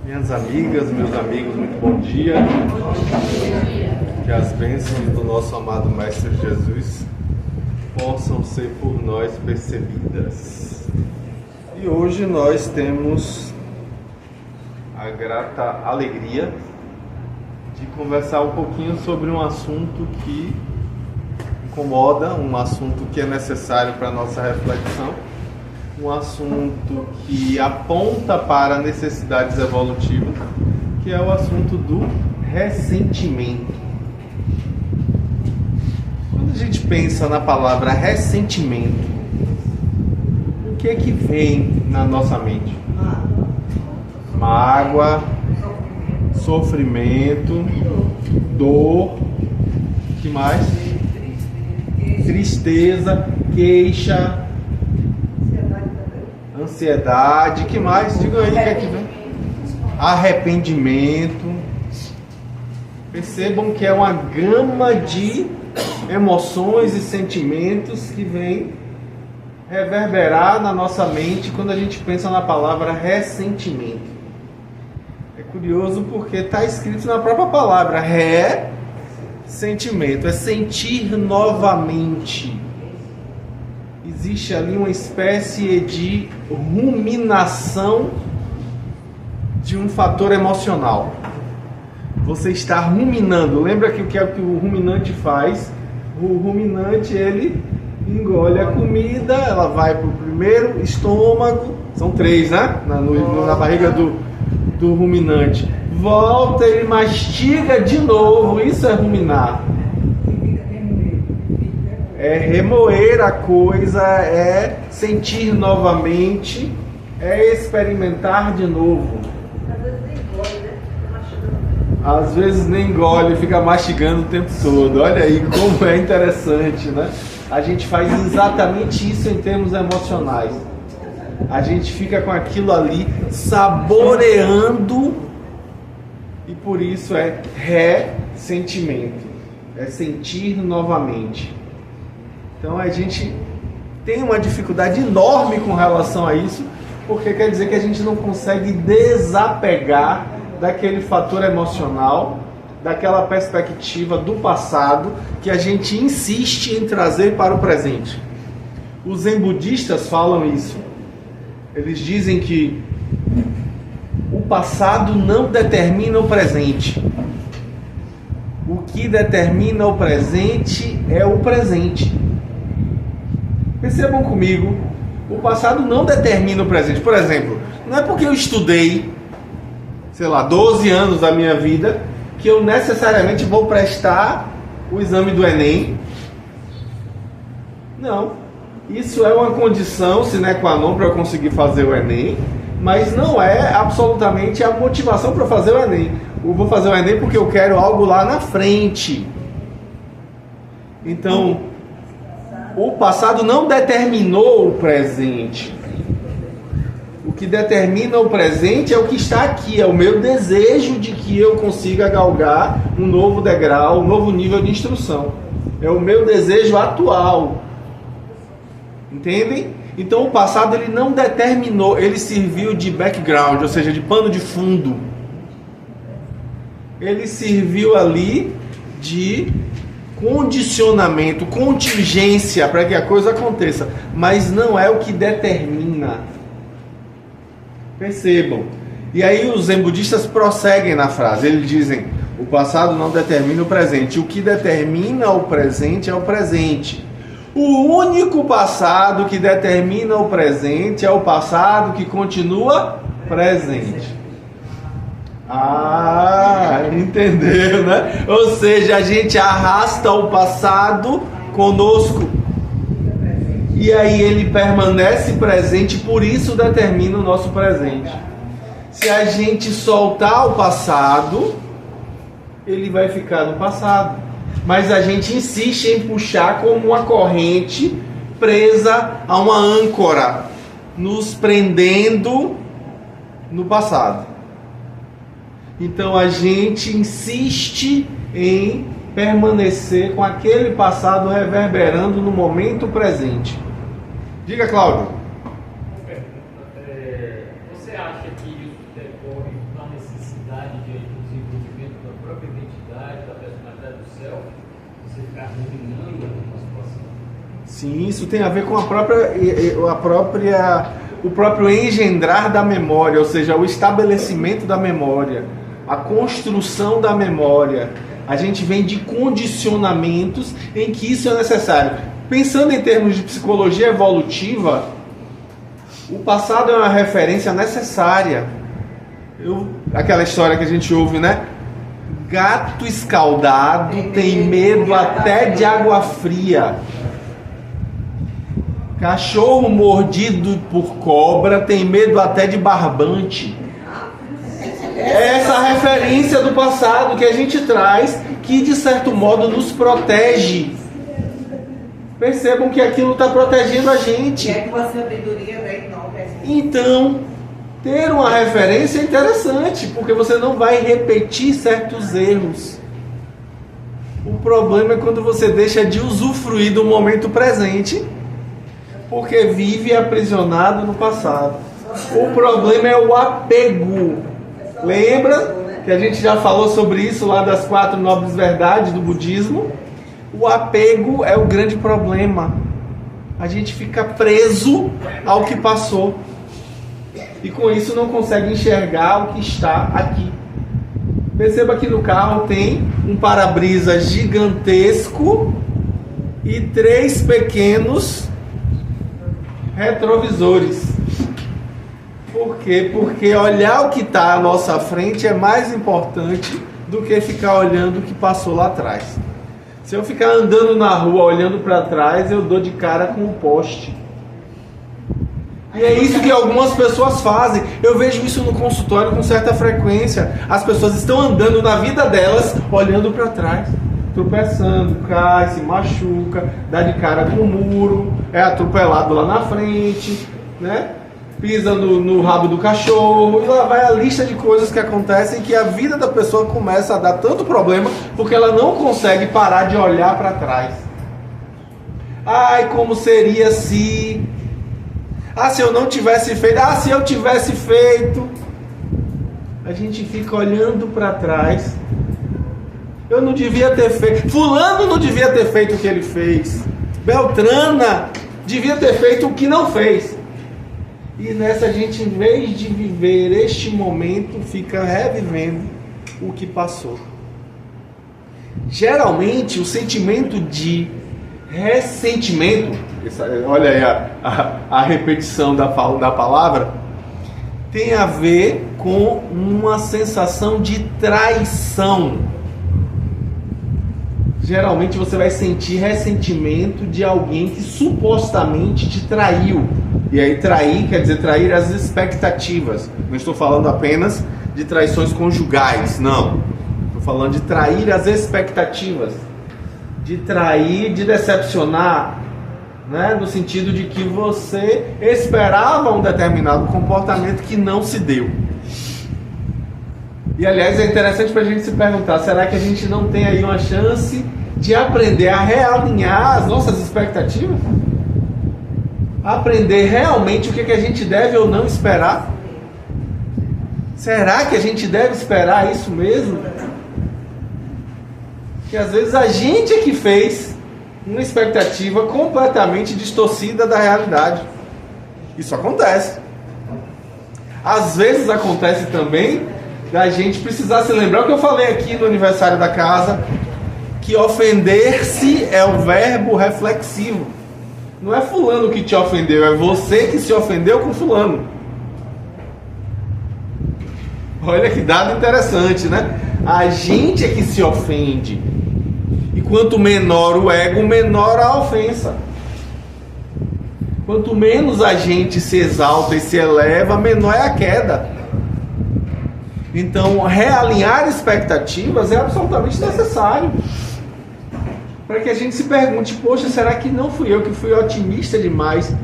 Minhas amigas, meus amigos, muito bom dia. Que as bênçãos do nosso amado Mestre Jesus possam ser por nós percebidas. E hoje nós temos a grata alegria de conversar um pouquinho sobre um assunto que incomoda, um assunto que é necessário para a nossa reflexão, um assunto que aponta para necessidades evolutivas, que é o assunto do ressentimento. Quando a gente pensa na palavra ressentimento, o que é que vem na nossa mente? Mágoa, sofrimento, dor, que mais? Tristeza, queixa, ansiedade, que mais? Diga aí o que é que vem. Arrependimento. Percebam que é uma gama de emoções e sentimentos que vem reverberar na nossa mente quando a gente pensa na palavra ressentimento. É curioso porque está escrito na própria palavra, ressentimento, é sentir novamente. Existe ali uma espécie de ruminação de um fator emocional. Você está ruminando. Lembra que o que é que o ruminante faz? O ruminante, ele engole a comida, ela vai para o primeiro estômago, são 3, né? Na barriga do ruminante. Volta, ele mastiga de novo. Isso é ruminar. É remoer a coisa, é sentir novamente, é experimentar de novo. Às vezes nem engole, fica mastigando o tempo todo. Olha aí como é interessante, né? A gente faz exatamente isso em termos emocionais. A gente fica com aquilo ali saboreando, e por isso é ressentimento, é sentir novamente. Então a gente tem uma dificuldade enorme com relação a isso, porque quer dizer que a gente não consegue desapegar daquele fator emocional, daquela perspectiva do passado que a gente insiste em trazer para o presente. Os zen budistas falam isso. Eles dizem que o passado não determina o presente. O que determina o presente é o presente. Percebam comigo, o passado não determina o presente. Por exemplo, não é porque eu estudei, 12 anos da minha vida, que eu necessariamente vou prestar o exame do Enem. Não. Isso é uma condição sine qua non para eu conseguir fazer o Enem, mas não é absolutamente a motivação para fazer o Enem. Eu vou fazer o Enem porque eu quero algo lá na frente. Então, o passado não determinou o presente. O que determina o presente é o que está aqui, é o meu desejo de que eu consiga galgar um novo degrau, um novo nível de instrução. É o meu desejo atual. Entendem? Então o passado ele não determinou, ele serviu de background, ou seja, de pano de fundo. Ele serviu ali de condicionamento, contingência para que a coisa aconteça, mas não é o que determina. Percebam. E aí os zen budistas prosseguem na frase. Eles dizem: o passado não determina o presente. O que determina o presente é o presente. O único passado que determina o presente é o passado que continua presente. Entendeu, né? Ou seja, a gente arrasta o passado conosco. E aí ele permanece presente, por isso determina o nosso presente. Se a gente soltar o passado, ele vai ficar no passado. Mas a gente insiste em puxar como uma corrente presa a uma âncora, nos prendendo no passado. Então a gente insiste em permanecer com aquele passado reverberando no momento presente. Diga, Cláudio. Você acha que isso decorre da necessidade aí do desenvolvimento da própria identidade, da personalidade do self, você ficar ruminando uma situação. Sim, isso tem a ver com o próprio engendrar da memória, ou seja, o estabelecimento da memória, a construção da memória. A gente vem de condicionamentos em que isso é necessário. Pensando em termos de psicologia evolutiva, o passado é uma referência necessária. Aquela história que a gente ouve, né? Gato escaldado tem medo até de água fria. Cachorro mordido por cobra tem medo até de barbante. É essa referência do passado que a gente traz, que de certo modo nos protege. Percebam que aquilo está protegendo a gente. É que uma sabedoria vem nova. Então, ter uma referência é interessante, porque você não vai repetir certos erros. O problema é quando você deixa de usufruir do momento presente, porque vive aprisionado no passado. O problema é o apego. Lembra que a gente já falou sobre isso lá das 4 nobres verdades do budismo? O apego é o grande problema. A gente fica preso ao que passou. E com isso não consegue enxergar o que está aqui. Perceba que no carro tem um para-brisa gigantesco e 3 pequenos retrovisores. Por quê? Porque olhar o que está à nossa frente é mais importante do que ficar olhando o que passou lá atrás. Se eu ficar andando na rua olhando para trás, eu dou de cara com o poste. E é isso que algumas pessoas fazem. Eu vejo isso no consultório com certa frequência. As pessoas estão andando na vida delas olhando para trás, tropeçando, cai, se machuca, dá de cara com o muro, é atropelado lá na frente, né? Pisa no rabo do cachorro, e lá vai a lista de coisas que acontecem, que a vida da pessoa começa a dar tanto problema porque ela não consegue parar de olhar para trás. Ai, como seria se... se eu não tivesse feito... se eu tivesse feito... A gente fica olhando para trás. Eu não devia ter feito... Fulano não devia ter feito o que ele fez. Beltrana devia ter feito o que não fez. E nessa a gente, em vez de viver este momento, fica revivendo o que passou. Geralmente, o sentimento de ressentimento, olha aí a repetição da palavra, tem a ver com uma sensação de traição. Geralmente você vai sentir ressentimento de alguém que supostamente te traiu. E aí trair quer dizer trair as expectativas. Não estou falando apenas de traições conjugais, não. Estou falando de trair as expectativas. De trair, de decepcionar, né? No sentido de que você esperava um determinado comportamento que não se deu. E aliás é interessante para a gente se perguntar, será que a gente não tem aí uma chance de aprender a realinhar as nossas expectativas? Aprender realmente o que a gente deve ou não esperar? Será que a gente deve esperar isso mesmo? Que às vezes a gente é que fez uma expectativa completamente distorcida da realidade. Isso acontece. Às vezes acontece também da gente precisar se lembrar o que eu falei aqui no aniversário da casa, que ofender-se é o verbo reflexivo. Não é fulano que te ofendeu, é você que se ofendeu com fulano. Olha que dado interessante, né? A gente é que se ofende. E quanto menor o ego, menor a ofensa. Quanto menos a gente se exalta e se eleva, menor é a queda. Então, realinhar expectativas é absolutamente necessário. Para que a gente se pergunte, poxa, será que não fui eu que fui otimista demais,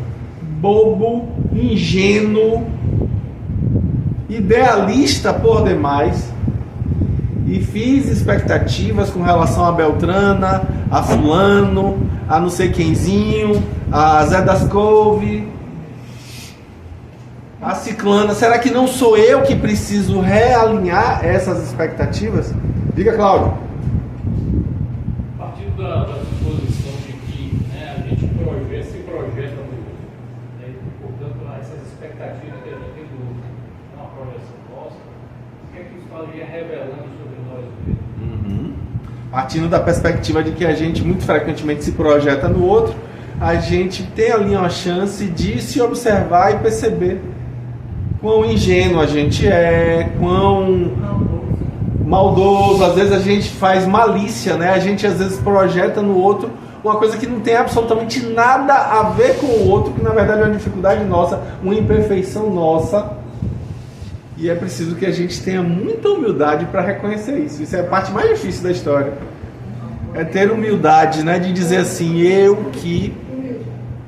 bobo, ingênuo, idealista por demais, e fiz expectativas com relação a Beltrana, a fulano, a não sei quemzinho, a Zé das Couve, a ciclana, será que não sou eu que preciso realinhar essas expectativas? Diga, Cláudio. A partir da suposição de que, né, a gente se projeta no outro, né, e, portanto, essas expectativas que a gente tem do outro, é uma projeção nossa, o que é que isso estaria revelando sobre nós mesmos? Partindo da perspectiva de que a gente muito frequentemente se projeta no outro, a gente tem ali uma chance de se observar e perceber quão ingênuo a gente é, quão maldoso, às vezes a gente faz malícia, né? A gente às vezes projeta no outro uma coisa que não tem absolutamente nada a ver com o outro, que na verdade é uma dificuldade nossa, uma imperfeição nossa. E é preciso que a gente tenha muita humildade para reconhecer isso. Isso é a parte mais difícil da história. É ter humildade, né? De dizer assim, eu que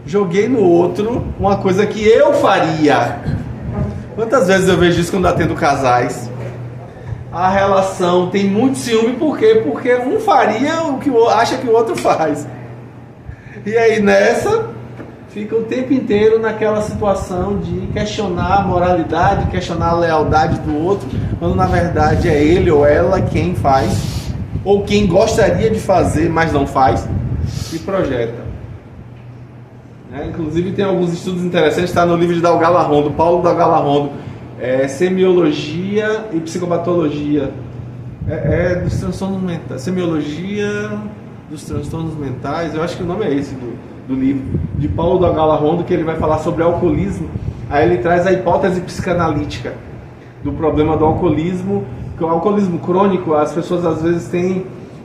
joguei no outro uma coisa que eu faria. Quantas vezes eu vejo isso quando atendo casais? A relação tem muito ciúme, por quê? Porque um faria o que acha que o outro faz. E aí nessa, fica o tempo inteiro naquela situação de questionar a moralidade, questionar a lealdade do outro, quando na verdade é ele ou ela quem faz, ou quem gostaria de fazer, mas não faz, e projeta. Inclusive tem alguns estudos interessantes, está no livro de Dalgala Rondo, Paulo Dalgala Rondo, Semiologia e Psicopatologia, dos transtornos mentais, Semiologia dos transtornos mentais, eu acho que o nome é esse do livro, de Paulo Dalgala Rondo, que ele vai falar sobre alcoolismo. Aí ele traz a hipótese psicanalítica do problema do alcoolismo, que o alcoolismo crônico, as pessoas às vezes têm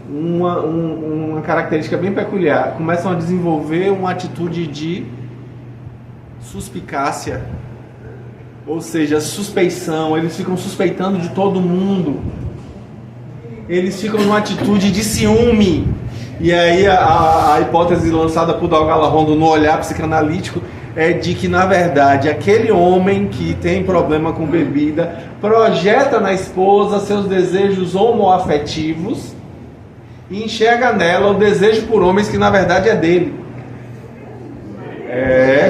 uma característica bem peculiar, começam a desenvolver uma atitude de suspicácia, ou seja, suspeição, eles ficam suspeitando de todo mundo, eles ficam numa atitude de ciúme. E aí a hipótese lançada por Dalgala Rondo no olhar psicanalítico é de que, na verdade, aquele homem que tem problema com bebida projeta na esposa seus desejos homoafetivos e enxerga nela o desejo por homens que, na verdade, é dele.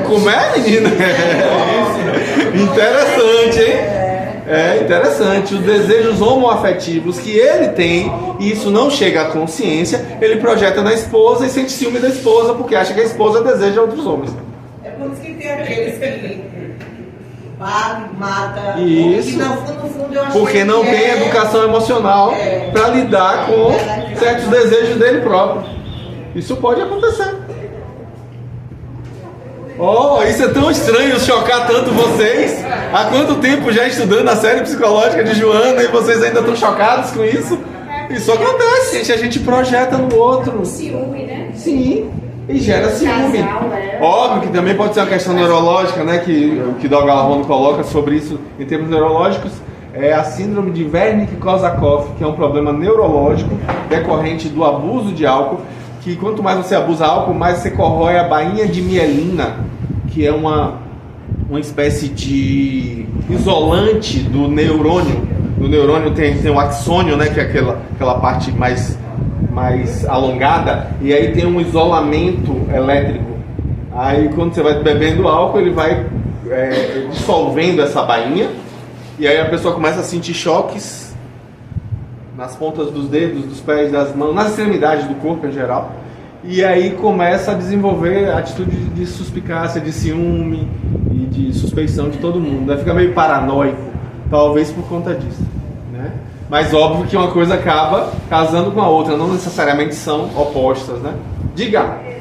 Como é, menina? Interessante, hein? É interessante, os desejos homoafetivos que ele tem, e isso não chega à consciência, ele projeta na esposa e sente ciúme da esposa porque acha que a esposa deseja outros homens. É por isso que tem aqueles que mata, isso, no fundo eu acho porque que não tem educação emocional para lidar com certos desejos dele próprio. Isso pode acontecer. Oh, isso é tão estranho, chocar tanto vocês. Há quanto tempo já estudando a série psicológica de Joana e vocês ainda estão chocados com isso? Isso acontece, gente, a gente projeta no outro. Ciúme, né? Sim, e gera ciúme. Casal, Óbvio que também pode ser uma questão neurológica, né? Que Dalgala Rondo coloca sobre isso em termos neurológicos. É a síndrome de Wernicke-Korsakoff, que é um problema neurológico decorrente do abuso de álcool. Que quanto mais você abusa álcool, mais você corrói a bainha de mielina, que é uma espécie de isolante do neurônio. No neurônio tem o axônio, né, que é aquela parte mais alongada, e aí tem um isolamento elétrico. Aí quando você vai bebendo álcool, ele vai dissolvendo essa bainha, e aí a pessoa começa a sentir choques nas pontas dos dedos, dos pés, das mãos, nas extremidades do corpo em geral. E aí começa a desenvolver a atitude de suspicácia, de ciúme e de suspeição de todo mundo. Né? Fica meio paranoico, talvez por conta disso. Né? Mas óbvio que uma coisa acaba casando com a outra, não necessariamente são opostas. Né? Diga! Na verdade,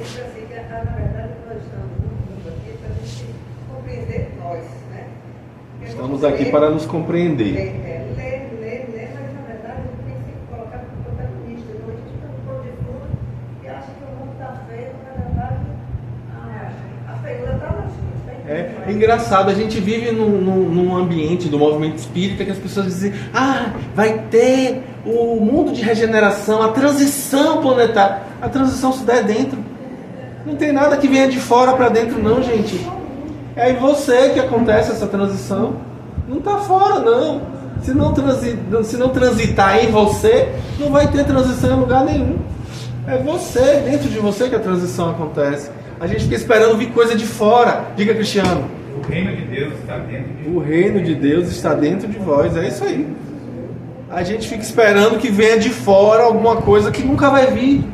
nós estamos no mundo aqui para a gente compreender nós, né? Estamos aqui para nos compreender. Ler, mas na verdade a gente tem que se colocar como protagonista. Então a gente está no pôr de fundo e acha que o mundo está feio, mas na verdade a feiura está na gente. É engraçado, a gente vive num ambiente do movimento espírita que as pessoas dizem: vai ter o mundo de regeneração, a transição planetária. A transição se der dentro. Não tem nada que venha de fora para dentro não, gente. É aí você que acontece essa transição. Não está fora não. Se não transitar em você, não vai ter transição em lugar nenhum. É você, dentro de você, que a transição acontece. A gente fica esperando vir coisa de fora. Diga, Cristiano. O reino de Deus está dentro de O reino de Deus está dentro de vós. É isso aí. A gente fica esperando que venha de fora alguma coisa que nunca vai vir.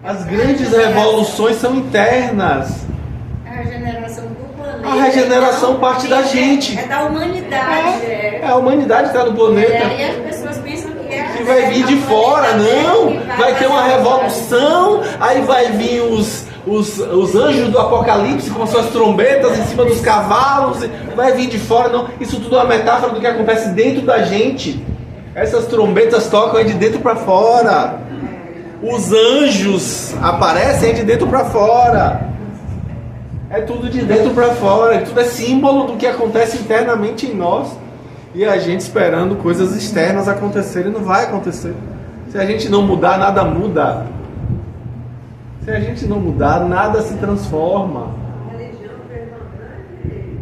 As grandes revoluções são internas. A regeneração do planeta. A regeneração parte da gente. É da humanidade. A humanidade está no planeta. E as pessoas pensam que vai vir de fora, não. Vai ter uma revolução, aí vai vir os anjos do Apocalipse com suas trombetas em cima dos cavalos, vai vir de fora, não. Isso tudo é uma metáfora do que acontece dentro da gente. Essas trombetas tocam aí de dentro para fora. Os anjos aparecem aí de dentro para fora. É tudo de dentro para fora, tudo é símbolo do que acontece internamente em nós. E a gente esperando coisas externas acontecerem, não vai acontecer. Se a gente não mudar, nada muda. Se a gente não mudar, nada se transforma. A religião fez uma grande.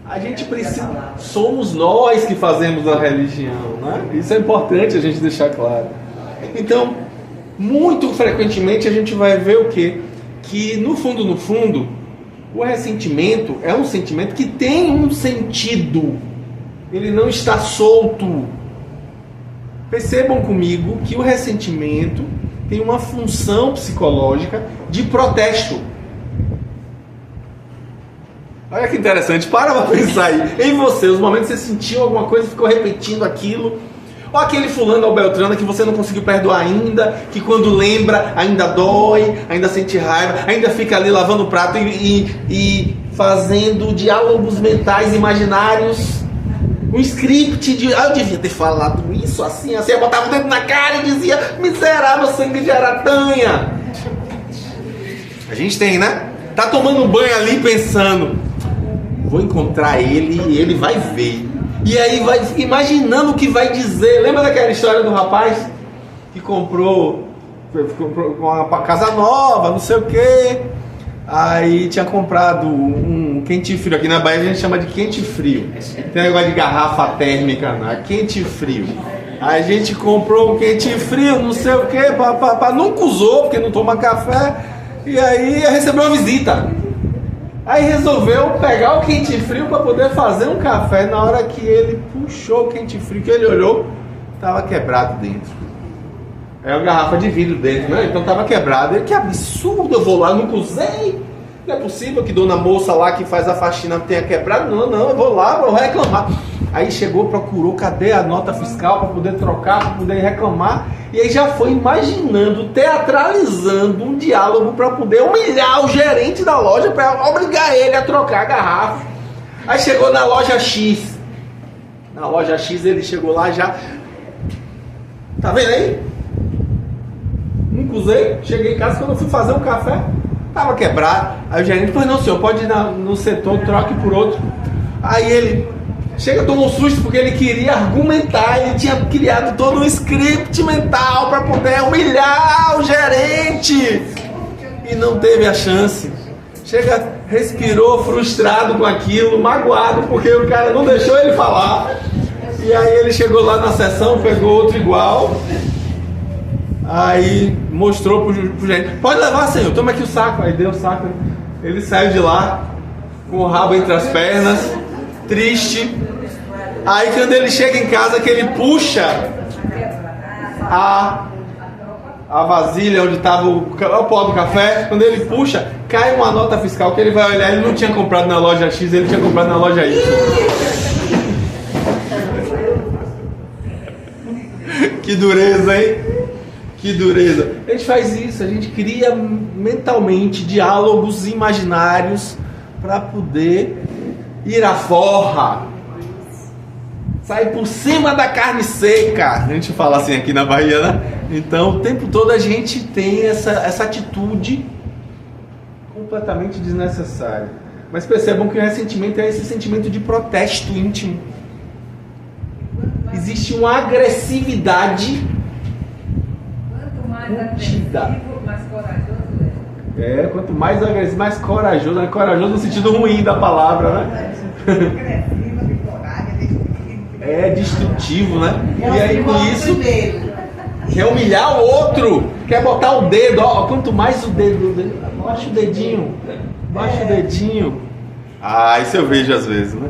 A gente precisa. Somos nós que fazemos a religião, né? Isso é importante a gente deixar claro. Então, muito frequentemente a gente vai ver o quê? Que no fundo, o ressentimento é um sentimento que tem um sentido. Ele não está solto. Percebam comigo que o ressentimento tem uma função psicológica de protesto. Olha que interessante, para pensar aí. Em você, os momentos que você sentiu alguma coisa e ficou repetindo aquilo. Ou aquele fulano ou beltrana que você não conseguiu perdoar ainda, que quando lembra ainda dói, ainda sente raiva, ainda fica ali lavando o prato e fazendo diálogos mentais imaginários. Um script de, eu devia ter falado isso assim, eu botava o dedo na cara e dizia, miserável sangue de aratanha. A gente tem, né? Tá tomando banho ali pensando, vou encontrar ele e ele vai ver. E aí vai imaginando o que vai dizer. Lembra daquela história do rapaz que comprou uma casa nova, não sei o quê. Aí tinha comprado um quente frio. Aqui na Bahia a gente chama de quente frio. Tem um negócio de garrafa térmica, né? Quente frio. Aí a gente comprou um quente frio, não sei o quê, nunca usou, porque não toma café. E aí recebeu uma visita. Aí resolveu pegar o quente frio para poder fazer um café. Na hora que ele puxou o quente frio, que ele olhou, estava quebrado dentro. É uma garrafa de vidro dentro, né? Então estava quebrado. Ele, que absurdo, eu vou lá, nunca usei. Não é possível que dona moça lá que faz a faxina tenha quebrado. Não, eu vou lá, vou reclamar. Aí chegou, procurou, cadê a nota fiscal para poder trocar, para poder reclamar. E aí já foi imaginando, teatralizando um diálogo para poder humilhar o gerente da loja, para obrigar ele a trocar a garrafa. Aí chegou na loja X. Na loja X ele chegou lá já. Tá vendo aí? Nunca usei. Cheguei em casa, quando eu fui fazer um café, tava quebrado. Aí o gerente, pois não senhor, pode ir no setor, troque por outro. Aí ele chega, tomou um susto porque ele queria argumentar, ele tinha criado todo um script mental para poder humilhar o gerente e não teve a chance. Chega, respirou frustrado com aquilo, magoado porque o cara não deixou ele falar. E aí ele chegou lá na sessão, pegou outro igual, aí mostrou pro gerente, pode levar senhor, toma aqui o saco. Aí deu o saco, ele saiu de lá com o rabo entre as pernas, triste. Aí quando ele chega em casa, que ele puxa a vasilha onde estava o pó do café, quando ele puxa, cai uma nota fiscal que ele vai olhar, ele não tinha comprado na loja X, ele tinha comprado na loja Y. Que dureza, hein? Que dureza. A gente faz isso, a gente cria mentalmente diálogos imaginários para poder ir à forra, sair por cima da carne seca. A gente fala assim aqui na Bahia, né? Então o tempo todo a gente tem essa atitude completamente desnecessária. Mas percebam que o ressentimento é esse sentimento de protesto íntimo. Existe uma agressividade contida. Mais corajoso É, quanto mais agressivo, mais corajoso. Né? Corajoso no sentido ruim da palavra, né? É destrutivo, né? E aí com isso quer humilhar o outro, quer botar o dedo, ó, quanto mais o dedo Baixa o dedinho. Baixa o dedinho. Ah, isso eu vejo às vezes, né?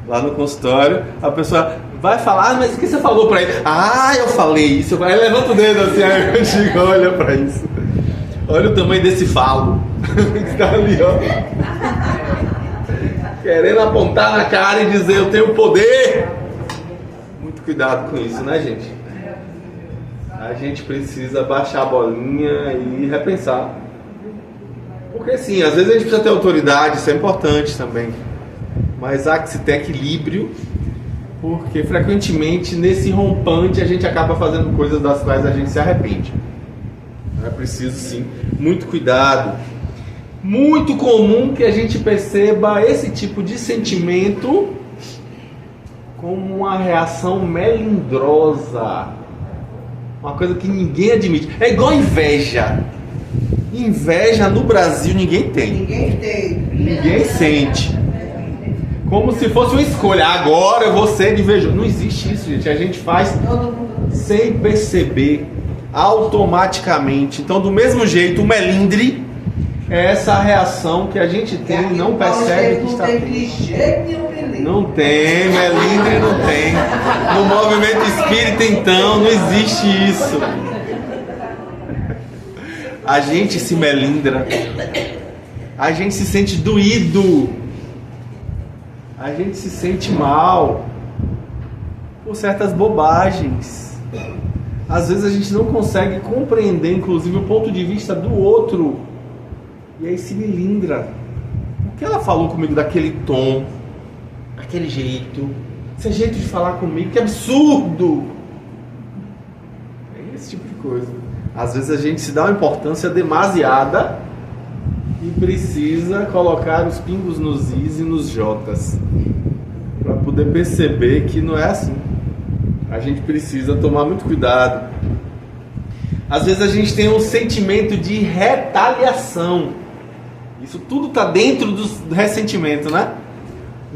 Lá no consultório, a pessoa vai falar, mas o que você falou pra ele? Ah, eu falei isso. Aí levanta o dedo assim, aí eu digo, olha pra isso. Olha o tamanho desse falo. Que tá ali, ó. Querendo apontar na cara e dizer, eu tenho poder. Muito cuidado com isso, né, gente? A gente precisa baixar a bolinha e repensar. Porque sim, às vezes a gente precisa ter autoridade, isso é importante também. Mas há que se ter equilíbrio, porque frequentemente nesse rompante a gente acaba fazendo coisas das quais a gente se arrepende. É preciso sim, muito cuidado. Muito comum que a gente perceba esse tipo de sentimento como uma reação melindrosa. Uma coisa que ninguém admite. É igual inveja. Inveja no Brasil ninguém tem. Ninguém tem. Ninguém sente. Como se fosse uma escolha. Agora eu vou ser invejoso. Não existe isso, gente. A gente faz sem perceber, automaticamente. Então, do mesmo jeito, o melindre é essa reação que a gente tem e não percebe que está tendo. Não tem, melindre não tem. No movimento espírita, então, não existe isso. A gente se melindra. A gente se sente doído. A gente se sente mal por certas bobagens. Às vezes a gente não consegue compreender, inclusive, o ponto de vista do outro. E aí se melindra. Por que ela falou comigo daquele tom, daquele jeito? Esse jeito de falar comigo, que absurdo! É esse tipo de coisa. Às vezes a gente se dá uma importância demasiada e precisa colocar os pingos nos is e nos jotas para poder perceber que não é assim. A gente precisa tomar muito cuidado. Às vezes a gente tem um sentimento de retaliação. Isso tudo está dentro do ressentimento, né?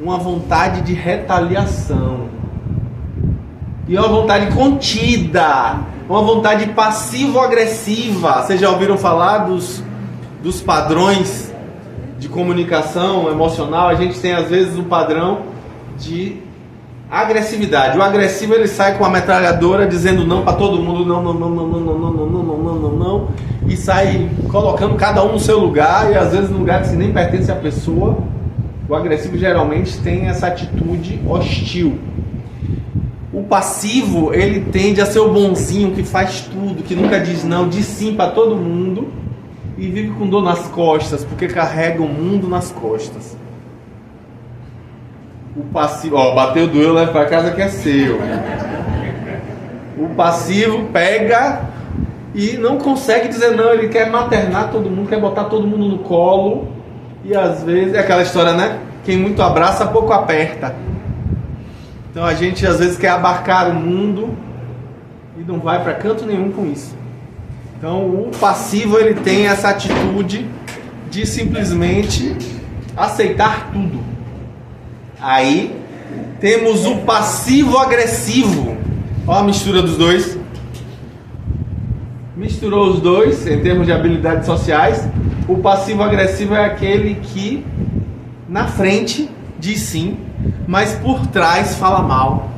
Uma vontade de retaliação. E uma vontade contida. Uma vontade passivo-agressiva. Vocês já ouviram falar dos padrões de comunicação emocional? A gente tem às vezes um padrão de agressividade. O agressivo ele sai com a metralhadora dizendo não para todo mundo, não, não, não, não, não, não, não, não, não, não, não, não, e sai colocando cada um no seu lugar e às vezes no lugar que nem pertence à pessoa. O agressivo geralmente tem essa atitude hostil. O passivo ele tende a ser o bonzinho que faz tudo, que nunca diz não, diz sim para todo mundo e vive com dor nas costas porque carrega o mundo nas costas. O passivo, ó, bateu, doeu, leva pra casa que é seu. O passivo pega e não consegue dizer não, ele quer maternar todo mundo, quer botar todo mundo no colo. E às vezes, é aquela história, né? Quem muito abraça, pouco aperta. Então a gente às vezes quer abarcar o mundo e não vai pra canto nenhum com isso. Então o passivo ele tem essa atitude de simplesmente aceitar tudo. Aí temos o passivo-agressivo. Olha a mistura dos dois. Misturou os dois em termos de habilidades sociais. O passivo-agressivo é aquele que na frente diz sim, mas por trás fala mal.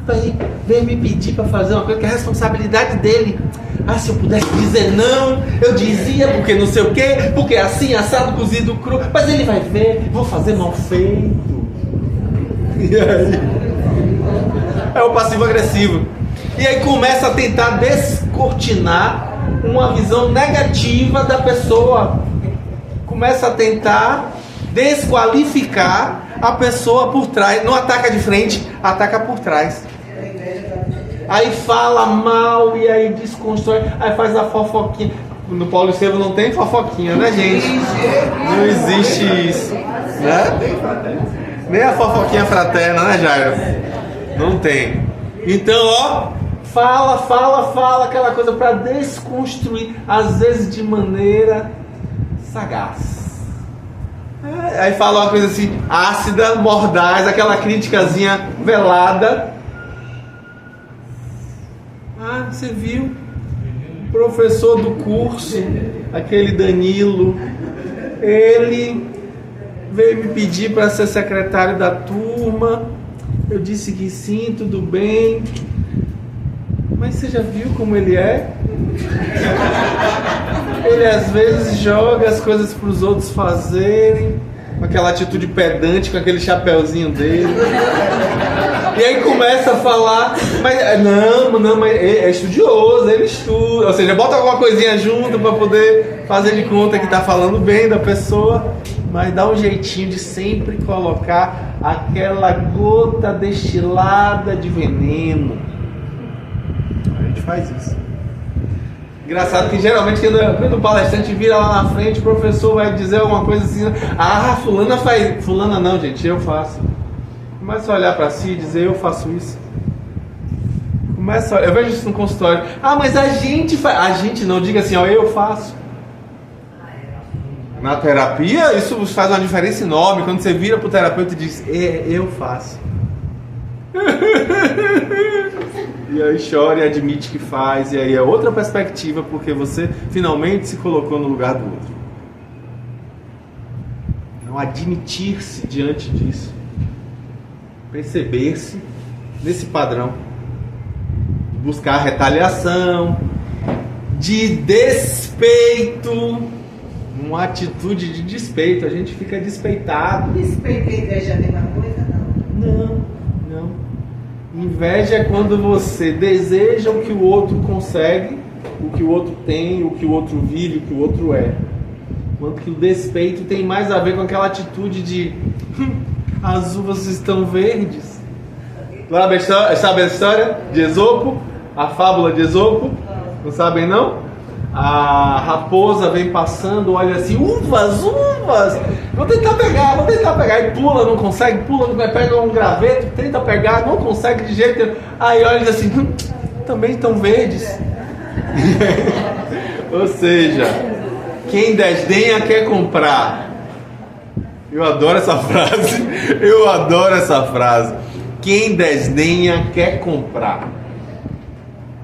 Aí vem me pedir para fazer uma coisa que é a responsabilidade dele. Ah, se eu pudesse dizer não, eu dizia, porque não sei o quê, porque assim, assado, cozido, cru. Mas ele vai ver, vou fazer mal feito. E aí? É o passivo-agressivo. E aí começa a tentar descortinar uma visão negativa da pessoa. Começa a tentar desqualificar a pessoa por trás. Não ataca de frente, ataca por trás. Aí fala mal e aí desconstrói, aí faz a fofoquinha. No Paulo Estevam não tem fofoquinha, né, gente? Não existe isso, né? Nem a fofoquinha fraterna, né, Jairo? Não tem. Então, ó, fala aquela coisa para desconstruir, às vezes de maneira sagaz. Aí fala uma coisa assim, ácida, mordaz, aquela criticazinha velada. Ah, você viu? professor do curso, aquele Danilo, ele veio me pedir para ser secretário da turma. Eu disse que sim, tudo bem. Mas você já viu como ele é? Ele às vezes joga as coisas para os outros fazerem, com aquela atitude pedante, com aquele chapéuzinho dele. E aí começa a falar, mas mas é estudioso, ele estuda. Ou seja, bota alguma coisinha junto para poder fazer de conta que está falando bem da pessoa, mas dá um jeitinho de sempre colocar aquela gota destilada de veneno. A gente faz isso. Engraçado que geralmente quando o palestrante vira lá na frente, o professor vai dizer alguma coisa assim: ah, fulana faz. Fulana não, gente, eu faço. Começa a olhar para si e dizer: eu faço isso. Eu vejo isso no consultório. Ah, mas a gente faz. A gente não, diga assim: ó, eu faço. Na terapia, isso faz uma diferença enorme. Quando você vira para o terapeuta e diz: eu faço. E aí chora e admite que faz. E aí é outra perspectiva, porque você finalmente se colocou no lugar do outro. Não admitir-se diante disso. Perceber-se nesse padrão. Buscar retaliação, de despeito. Uma atitude de despeito. A gente fica despeitado. Despeito e inveja é a mesma coisa? Não. Inveja é quando você deseja o que o outro consegue, o que o outro tem, o que o outro vive, o que o outro é. Enquanto que o despeito tem mais a ver com aquela atitude de as uvas estão verdes. Sabe a história de Esopo? A fábula de Esopo? Não sabem não? A raposa vem passando, olha assim, uvas, vou tentar pegar, e pula, não consegue, pega um graveto, tenta pegar, não consegue de jeito nenhum. Aí olha e diz assim, também estão verdes. Ou seja, quem desdenha quer comprar. Eu adoro essa frase. Quem desdenha quer comprar.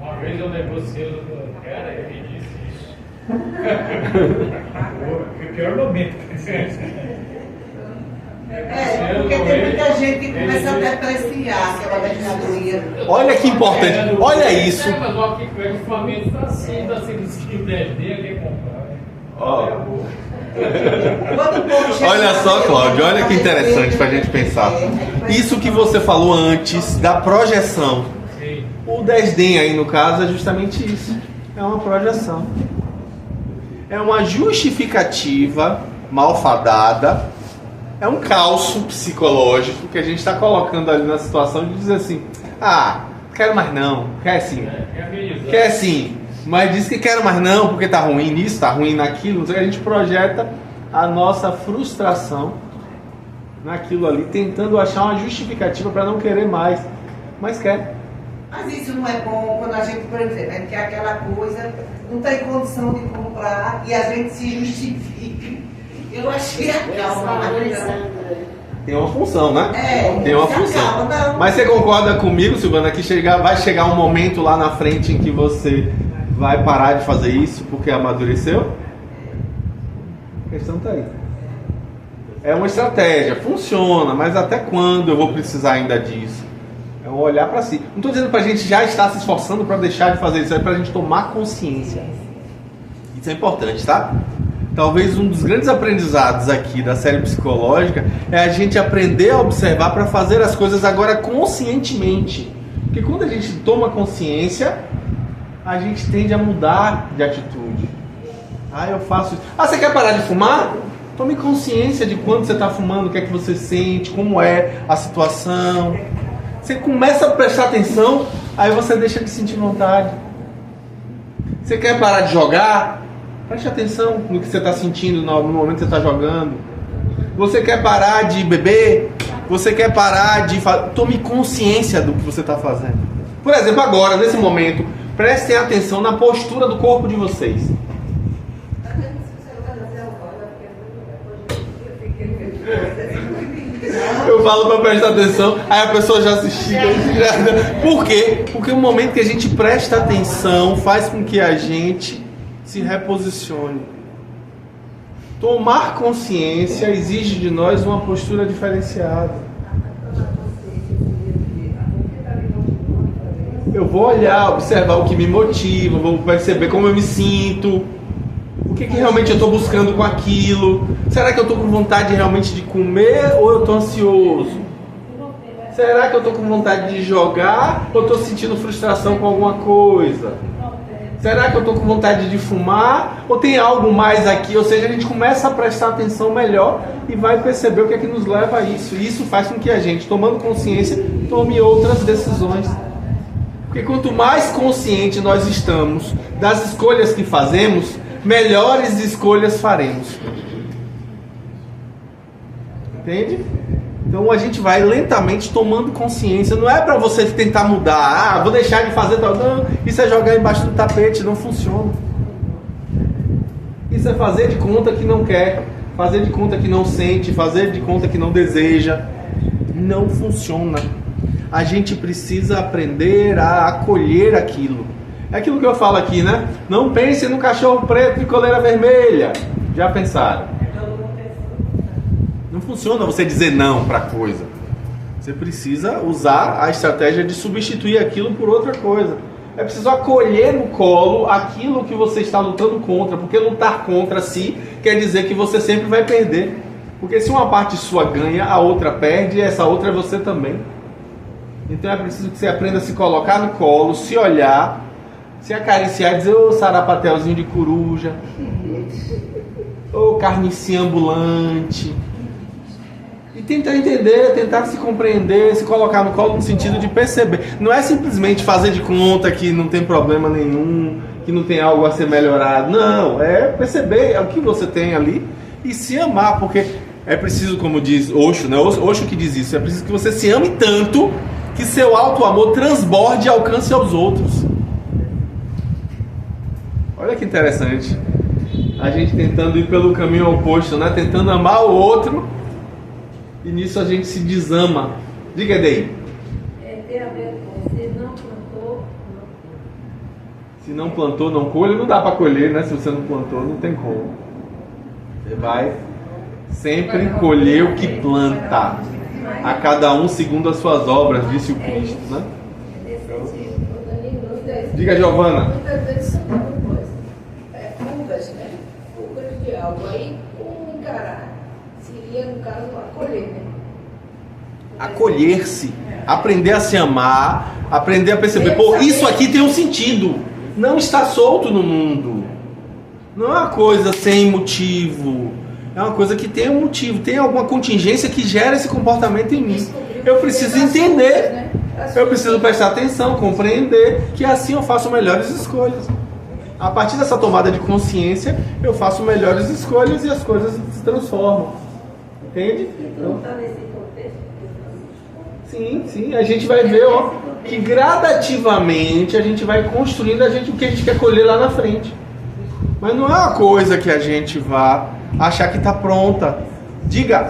Uma vez eu negociei com o cara e ele disse isso. Foi o pior momento. Porque tem muita gente que começa a depreciar aquela mercadoria. Olha que importante, olha isso. Mas o equipamento está assim, o 10D quer comprar. Olha só, Cláudio, olha que interessante pra gente pensar. Isso que você falou antes da projeção. O desdém aí no caso é justamente isso. É uma projeção. É uma justificativa malfadada. É um calço psicológico que a gente está colocando ali na situação de dizer assim: ah, quero mais não, quer sim. Quer sim. Mas diz que quero mais não, porque tá ruim nisso, tá ruim naquilo. Então a gente projeta a nossa frustração naquilo ali, tentando achar uma justificativa para não querer mais. Mas quer. Mas isso não é bom quando a gente, por exemplo, né, que aquela coisa não tem condição de comprar e a gente se justifica. Eu achei a calma. Tem uma função, né? Tem uma função. Calma, mas você concorda comigo, Silvana, que vai chegar um momento lá na frente em que você vai parar de fazer isso porque amadureceu? A questão tá aí. É uma estratégia, funciona, mas até quando eu vou precisar ainda disso? É um olhar para si. Não estou dizendo para a gente já estar se esforçando para deixar de fazer isso, é para a gente tomar consciência. Isso é importante, tá? Talvez um dos grandes aprendizados aqui da série psicológica é a gente aprender a observar para fazer as coisas agora conscientemente. Porque quando a gente toma consciência, a gente tende a mudar de atitude. Ah, eu faço isso. Ah, você quer parar de fumar? Tome consciência de quando você está fumando, o que é que você sente, como é a situação. Você começa a prestar atenção, aí você deixa de sentir vontade. Você quer parar de jogar? Preste atenção no que você está sentindo no momento que você está jogando. Você quer parar de beber? Você quer parar de... Tome consciência do que você está fazendo. Por exemplo, agora, nesse momento, prestem atenção na postura do corpo de vocês. Eu falo pra prestar atenção, aí a pessoa já assistiu. Por quê? Porque o momento que a gente presta atenção faz com que a gente se reposicione. Tomar consciência exige de nós uma postura diferenciada. Eu vou olhar, observar o que me motiva, vou perceber como eu me sinto, o que realmente eu estou buscando com aquilo. Será que eu estou com vontade realmente de comer ou eu estou ansioso? Será que eu estou com vontade de jogar ou estou sentindo frustração com alguma coisa? Será que eu estou com vontade de fumar ou tem algo mais aqui? Ou seja, a gente começa a prestar atenção melhor e vai perceber o que é que nos leva a isso. E isso faz com que a gente, tomando consciência, tome outras decisões. Porque quanto mais consciente nós estamos das escolhas que fazemos, melhores escolhas faremos. Entende? Então a gente vai lentamente tomando consciência. Não é para você tentar mudar, vou deixar de fazer tal. Não, isso é jogar embaixo do tapete, não funciona. Isso é fazer de conta que não quer, fazer de conta que não sente, fazer de conta que não deseja. Não funciona. A gente precisa aprender a acolher aquilo. É aquilo que eu falo aqui, né? Não pense no cachorro preto de coleira vermelha. Já pensaram? Não funciona você dizer não para coisa. Você precisa usar a estratégia de substituir aquilo por outra coisa. É preciso acolher no colo aquilo que você está lutando contra. Porque lutar contra si quer dizer que você sempre vai perder. Porque se uma parte sua ganha, a outra perde, e essa outra é você também. Então é preciso que você aprenda a se colocar no colo, se olhar, se acariciar e dizer: ô sarapatelzinho de coruja, ô carnicinha ambulante. E tentar entender, tentar se compreender, se colocar no colo no sentido de perceber. Não é simplesmente fazer de conta que não tem problema nenhum, que não tem algo a ser melhorado. Não, é perceber o que você tem ali e se amar. Porque é preciso, como diz Osho, né? Osho que diz isso, é preciso que você se ame tanto que seu auto-amor transborde e alcance aos outros. Olha que interessante. A gente tentando ir pelo caminho oposto, né? Tentando amar o outro, e nisso a gente se desama. Diga daí. Tem a ver com se não plantou, não. Se não plantou, não colhe. Não dá para colher, né? Se você não plantou, não tem como. Você vai sempre colher o que planta. A cada um segundo as suas obras, disse o Cristo, né? Diga, Giovana. Muitas vezes são coisas. Fugas, né? Fugas de algo. Aí, como encarar? Seria, no caso, acolher, né? Acolher-se, aprender a se amar, aprender a perceber, pô, isso aqui tem um sentido. Não está solto no mundo. Não é uma coisa sem motivo. É uma coisa que tem um motivo, tem alguma contingência que gera esse comportamento em mim. Eu preciso entender, eu preciso prestar atenção, compreender, que assim eu faço melhores escolhas. A partir dessa tomada de consciência, eu faço melhores escolhas e as coisas se transformam. Entende? Então está nesse contexto. Sim, a gente vai ver, ó, que gradativamente a gente vai construindo o que a gente quer colher lá na frente. Mas não é uma coisa que a gente vá achar que está pronta. Diga.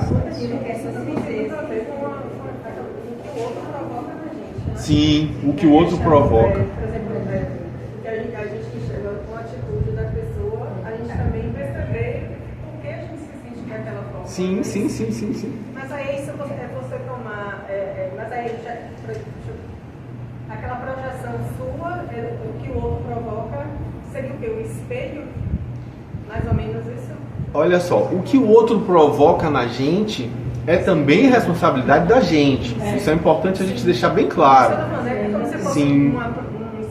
Sim, o que o outro provoca. Por exemplo, que a gente enxerga com a atitude da pessoa, a gente também perceber por que a gente se sente daquela forma. Sim. Mas aí isso é você tomar, mas aí já, aquela projeção sua, o que o outro provoca, seria o quê? O espelho? Mais ou menos isso? Olha só, o que o outro provoca na gente é também responsabilidade da gente. Isso é importante a gente deixar bem claro. É como se fosse Sim. um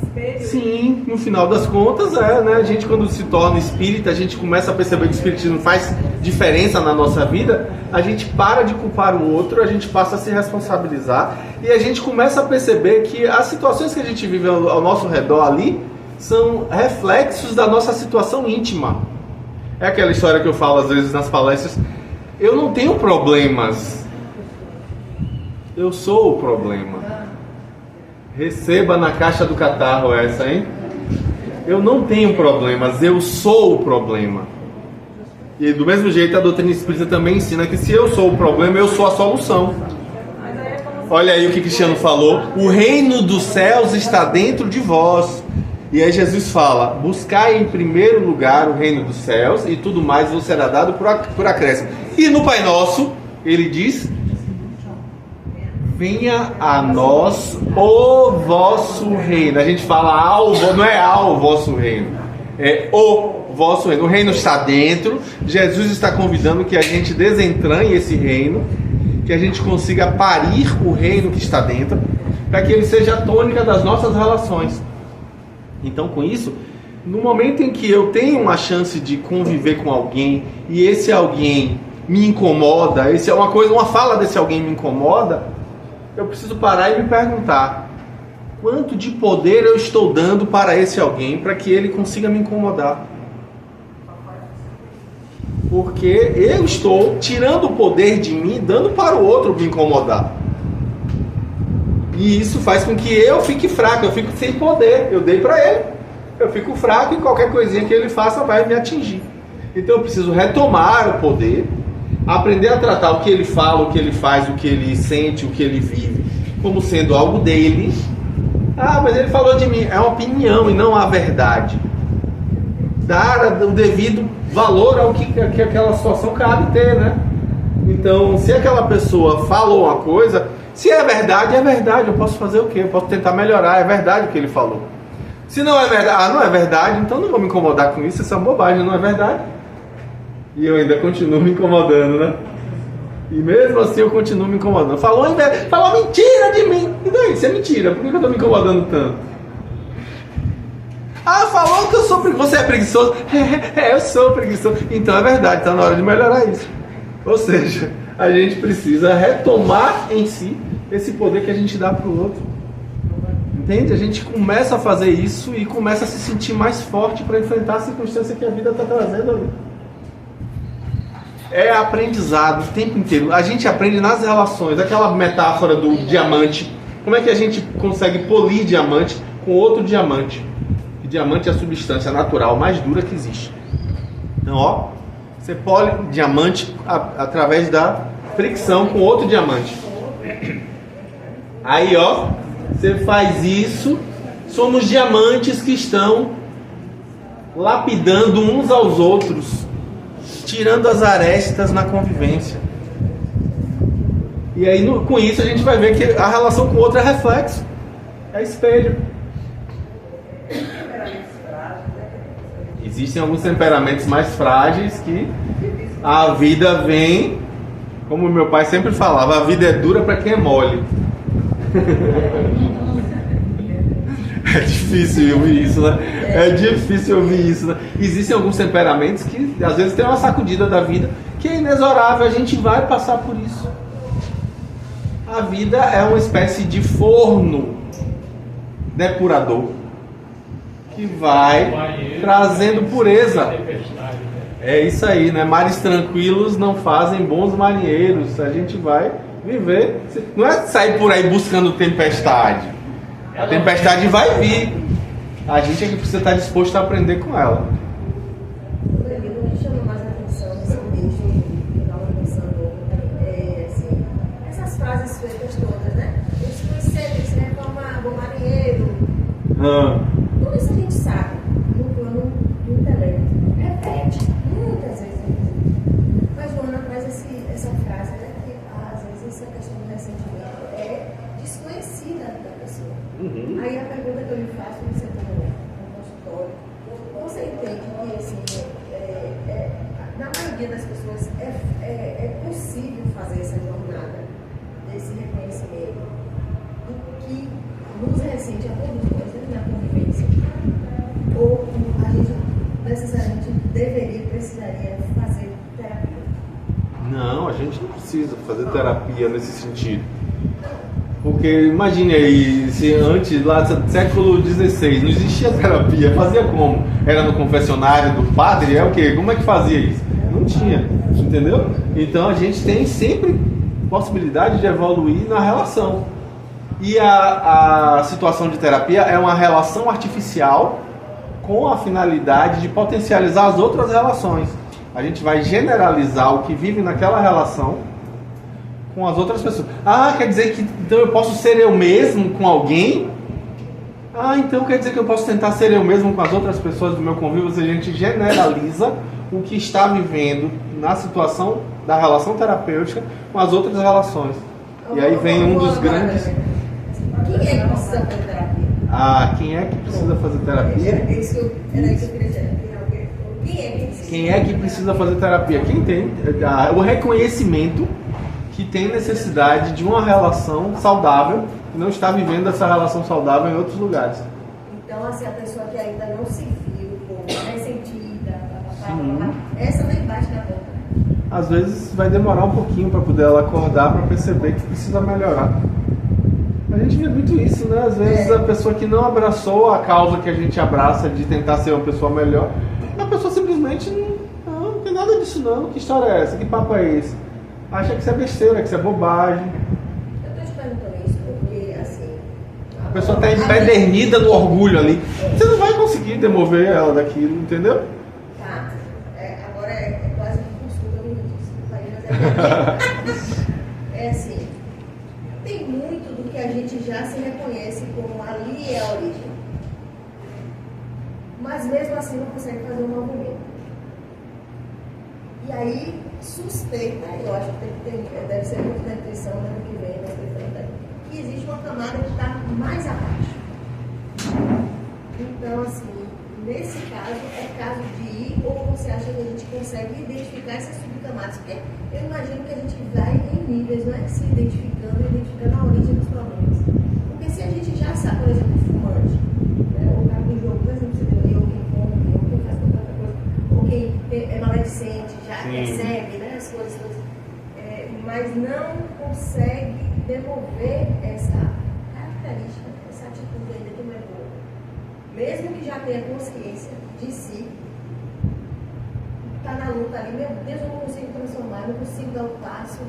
espelho. Sim, no final das contas né? A gente, quando se torna espírita, a gente começa a perceber que o espiritismo faz diferença na nossa vida, a gente para de culpar o outro, a gente passa a se responsabilizar e a gente começa a perceber que as situações que a gente vive ao nosso redor ali são reflexos da nossa situação íntima. É aquela história que eu falo às vezes nas palestras: eu não tenho problemas, eu sou o problema. Receba na caixa do catarro essa, hein? Eu não tenho problemas, eu sou o problema. E do mesmo jeito a doutrina espírita também ensina que se eu sou o problema, eu sou a solução. Olha aí o que Cristiano falou. O reino dos céus está dentro de vós. E aí Jesus fala: buscai em primeiro lugar o reino dos céus e tudo mais vos será dado por acréscimo. E no Pai Nosso, ele diz: venha a nós o vosso reino. A gente fala não é ao vosso reino, é o vosso reino. O reino está dentro. Jesus está convidando que a gente desentranhe esse reino, que a gente consiga parir o reino que está dentro, para que ele seja a tônica das nossas relações. Então, com isso, no momento em que eu tenho uma chance de conviver com alguém e esse alguém me incomoda, uma fala desse alguém me incomoda, eu preciso parar e me perguntar: quanto de poder eu estou dando para esse alguém para que ele consiga me incomodar? Porque eu estou tirando o poder de mim, dando para o outro me incomodar. E isso faz com que eu fique fraco, eu fico sem poder. Eu dei para ele, eu fico fraco e qualquer coisinha que ele faça vai me atingir. Então eu preciso retomar o poder, aprender a tratar o que ele fala, o que ele faz, o que ele sente, o que ele vive, como sendo algo dele. Ah, mas ele falou de mim. É uma opinião e não a verdade. Dar o devido valor ao que aquela situação cabe ter, né? Então, se aquela pessoa falou uma coisa, se é verdade, eu posso fazer o quê? Eu posso tentar melhorar, é verdade o que ele falou. Se não é verdade, não é verdade, então não vou me incomodar com isso, essa bobagem não é verdade. E eu ainda continuo me incomodando, né? E mesmo assim eu continuo me incomodando. Falou mentira de mim. E daí? Isso é mentira. Por que eu tô me incomodando tanto? Ah, falou que eu sou preguiçoso. Você é preguiçoso? Eu sou preguiçoso. Então é verdade, está na hora de melhorar isso. Ou seja, a gente precisa retomar em si esse poder que a gente dá para o outro. Entende? A gente começa a fazer isso e começa a se sentir mais forte para enfrentar a circunstância que a vida está trazendo ali. É aprendizado o tempo inteiro. A gente aprende nas relações. Aquela metáfora do diamante. Como é que a gente consegue polir diamante com outro diamante? E diamante é a substância natural mais dura que existe. Então, ó, você pole diamante através da fricção com outro diamante. Aí, ó, você faz isso. Somos diamantes que estão lapidando uns aos outros, tirando as arestas na convivência. E aí, com isso, a gente vai ver que a relação com o outro é reflexo, é espelho. Existem alguns temperamentos mais frágeis que a vida vem, como meu pai sempre falava, a vida é dura para quem é mole. É difícil ouvir isso, né? É difícil ouvir isso, né? Existem alguns temperamentos que às vezes tem uma sacudida da vida que é inexorável, a gente vai passar por isso. A vida é uma espécie de forno depurador que vai trazendo pureza. É isso aí, né? Mares tranquilos não fazem bons marinheiros. A gente vai viver. Não é sair por aí buscando tempestade. A tempestade vai vir. A gente é que precisa estar disposto a aprender com ela. O que chama mais a atenção nesse texto que eu estava pensando assim, essas frases feitas todas, né? Isso não sempre se reforma bom marinheiro. Tudo isso a gente sabe no plano do intelecto. Repete muitas vezes. Mas Joana traz essa frase, né? Que às vezes essa questão do ressentimento é desconhecida da pessoa. Aí a pergunta que eu lhe faço, você está no consultório, você entende que assim, na maioria das pessoas é possível fazer essa jornada desse reconhecimento do que nos ressente a todos nós, né, na convivência? Ou a gente necessariamente precisaria fazer terapia? Não, a gente não precisa fazer terapia nesse sentido. Porque imagine aí, se antes, lá do século XVI, não existia terapia, fazia como? Era no confessionário do padre? É o quê? Como é que fazia isso? Não tinha, entendeu? Então a gente tem sempre possibilidade de evoluir na relação. E a situação de terapia é uma relação artificial com a finalidade de potencializar as outras relações. A gente vai generalizar o que vive naquela relação com as outras pessoas. Ah, quer dizer que então eu posso ser eu mesmo com alguém? Ah, então quer dizer que eu posso tentar ser eu mesmo com as outras pessoas do meu convívio? Ou seja, a gente generaliza o que está vivendo na situação da relação terapêutica com as outras relações. E aí vem um dos grandes... Quem é que precisa fazer terapia? Ah, quem é que precisa fazer terapia? Era isso que eu queria dizer. Quem é que precisa fazer terapia? Quem tem o reconhecimento que tem necessidade de uma relação saudável e não está vivendo essa relação saudável em outros lugares. Então, assim, a pessoa que ainda não se viu, ressentida, Sim. essa nem bate na boca. Às vezes vai demorar um pouquinho para poder ela acordar, para perceber que precisa melhorar. A gente vê muito isso, né? Às vezes a pessoa que não abraçou a causa que a gente abraça de tentar ser uma pessoa melhor, a pessoa simplesmente não tem nada disso não. Que história é essa? Que papo é esse? Acha que isso é besteira, que isso é bobagem. Eu estou te perguntando isso porque, assim... A pessoa está empedernida no orgulho ali. Você não vai conseguir demover ela daquilo, entendeu? Tá. Agora é quase que consulta minutos. É assim, tem muito do que a gente já se reconhece como ali é a origem. Mas mesmo assim não consegue fazer um movimento. E aí suspeita, eu acho que deve ser muito da intuição, né, que vem da intuição, que existe uma camada que está mais abaixo. Então, assim, nesse caso, é caso de ir, ou você acha que a gente consegue identificar essas subcamadas? Porque eu imagino que a gente vai em níveis, não é? Se identificando a origem dos problemas. Porque se a gente já sabe, por exemplo, o fumante, né, o cara do jogo, por exemplo, você deu, ou quem come, ou quem faz qualquer outra coisa, ou quem é maledicente, já percebe, né, as coisas todas, mas não consegue devolver essa característica, essa atitude ainda que não é boa. Mesmo que já tenha consciência de si, está na luta ali, meu Deus, eu não consigo transformar, eu não consigo dar o passo.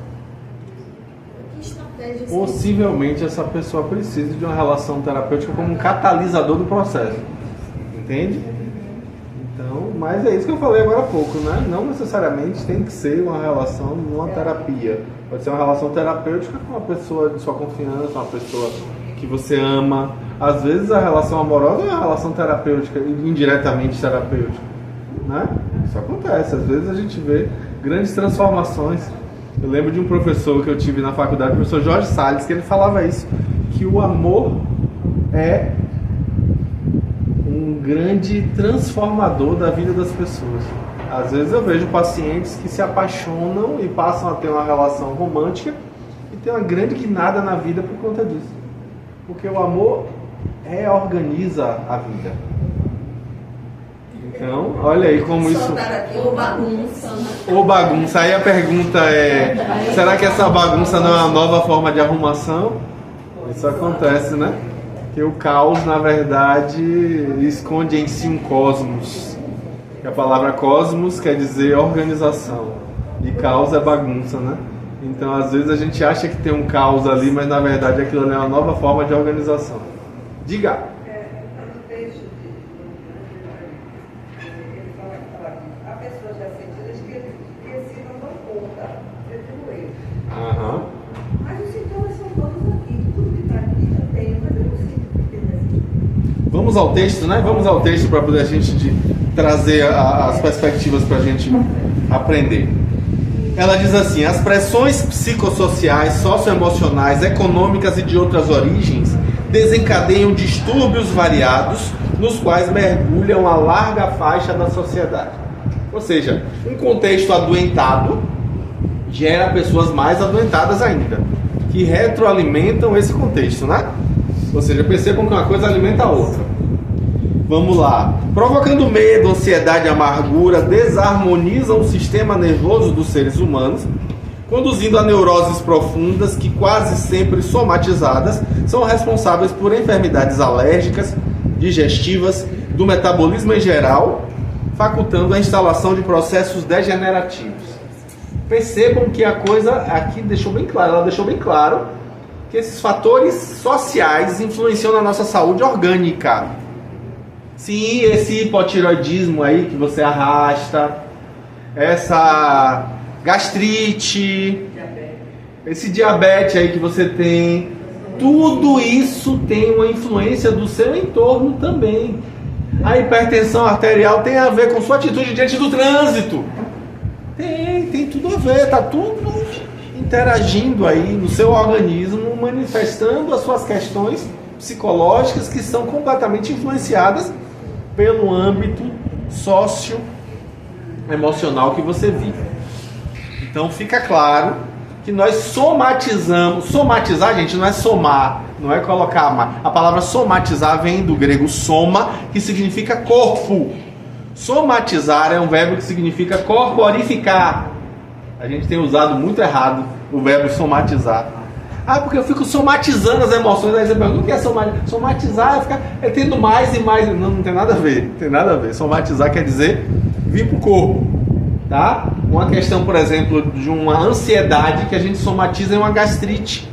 Que estratégia? Possivelmente essa pessoa precisa de uma relação terapêutica como um catalisador do processo. Entende? Então, mas é isso que eu falei agora há pouco, né? Não necessariamente tem que ser uma relação, uma terapia. Pode ser uma relação terapêutica com uma pessoa de sua confiança, uma pessoa que você ama. Às vezes a relação amorosa é uma relação terapêutica, indiretamente terapêutica, né? Isso acontece. Às vezes a gente vê grandes transformações. Eu lembro de um professor que eu tive na faculdade, o professor Jorge Salles, que ele falava isso, que o amor é um grande transformador da vida das pessoas. Às vezes eu vejo pacientes que se apaixonam e passam a ter uma relação romântica e tem uma grande guinada na vida por conta disso. Porque o amor reorganiza a vida. Então, olha aí como isso... Ou bagunça, né? Ou bagunça. Aí a pergunta é, será que essa bagunça não é uma nova forma de arrumação? Isso acontece, né? Que o caos, na verdade, esconde em si um cosmos. Que a palavra cosmos quer dizer organização. E caos é bagunça, né? Então, às vezes a gente acha que tem um caos ali, mas na verdade aquilo é uma nova forma de organização. Diga. Vamos ao texto, né? Vamos ao texto para poder a gente trazer as perspectivas para a gente aprender. Ela diz assim: as pressões psicossociais, socioemocionais, econômicas e de outras origens desencadeiam distúrbios variados nos quais mergulham a larga faixa da sociedade. Ou seja, um contexto adoentado gera pessoas mais adoentadas ainda, que retroalimentam esse contexto, né? Ou seja, percebam que uma coisa alimenta a outra. Vamos lá. Provocando medo, ansiedade e amargura, desarmonizam o sistema nervoso dos seres humanos, conduzindo a neuroses profundas que, quase sempre somatizadas, são responsáveis por enfermidades alérgicas, digestivas, do metabolismo em geral, facultando a instalação de processos degenerativos. Percebam que a coisa aqui deixou bem claro, ela deixou bem claro que esses fatores sociais influenciam na nossa saúde orgânica. Sim, esse hipotireoidismo aí que você arrasta, essa gastrite, esse diabetes aí que você tem, tudo isso tem uma influência do seu entorno também. A hipertensão arterial tem a ver com sua atitude diante do trânsito. Tem tudo a ver, tá tudo interagindo aí no seu organismo, manifestando as suas questões psicológicas que são completamente influenciadas pelo âmbito socioemocional que você vive. Então fica claro que nós somatizamos. Somatizar, gente, não é somar, não é colocar mais. A palavra somatizar vem do grego soma, que significa corpo. Somatizar é um verbo que significa corporificar. A gente tem usado muito errado o verbo somatizar. Ah, porque eu fico somatizando as emoções. Aí você pergunta, o que é somatizar? Somatizar é ficar tendo mais e mais. Não tem nada a ver. Tem nada a ver. Somatizar quer dizer vir pro corpo. Tá? Uma questão, por exemplo, de uma ansiedade que a gente somatiza em uma gastrite.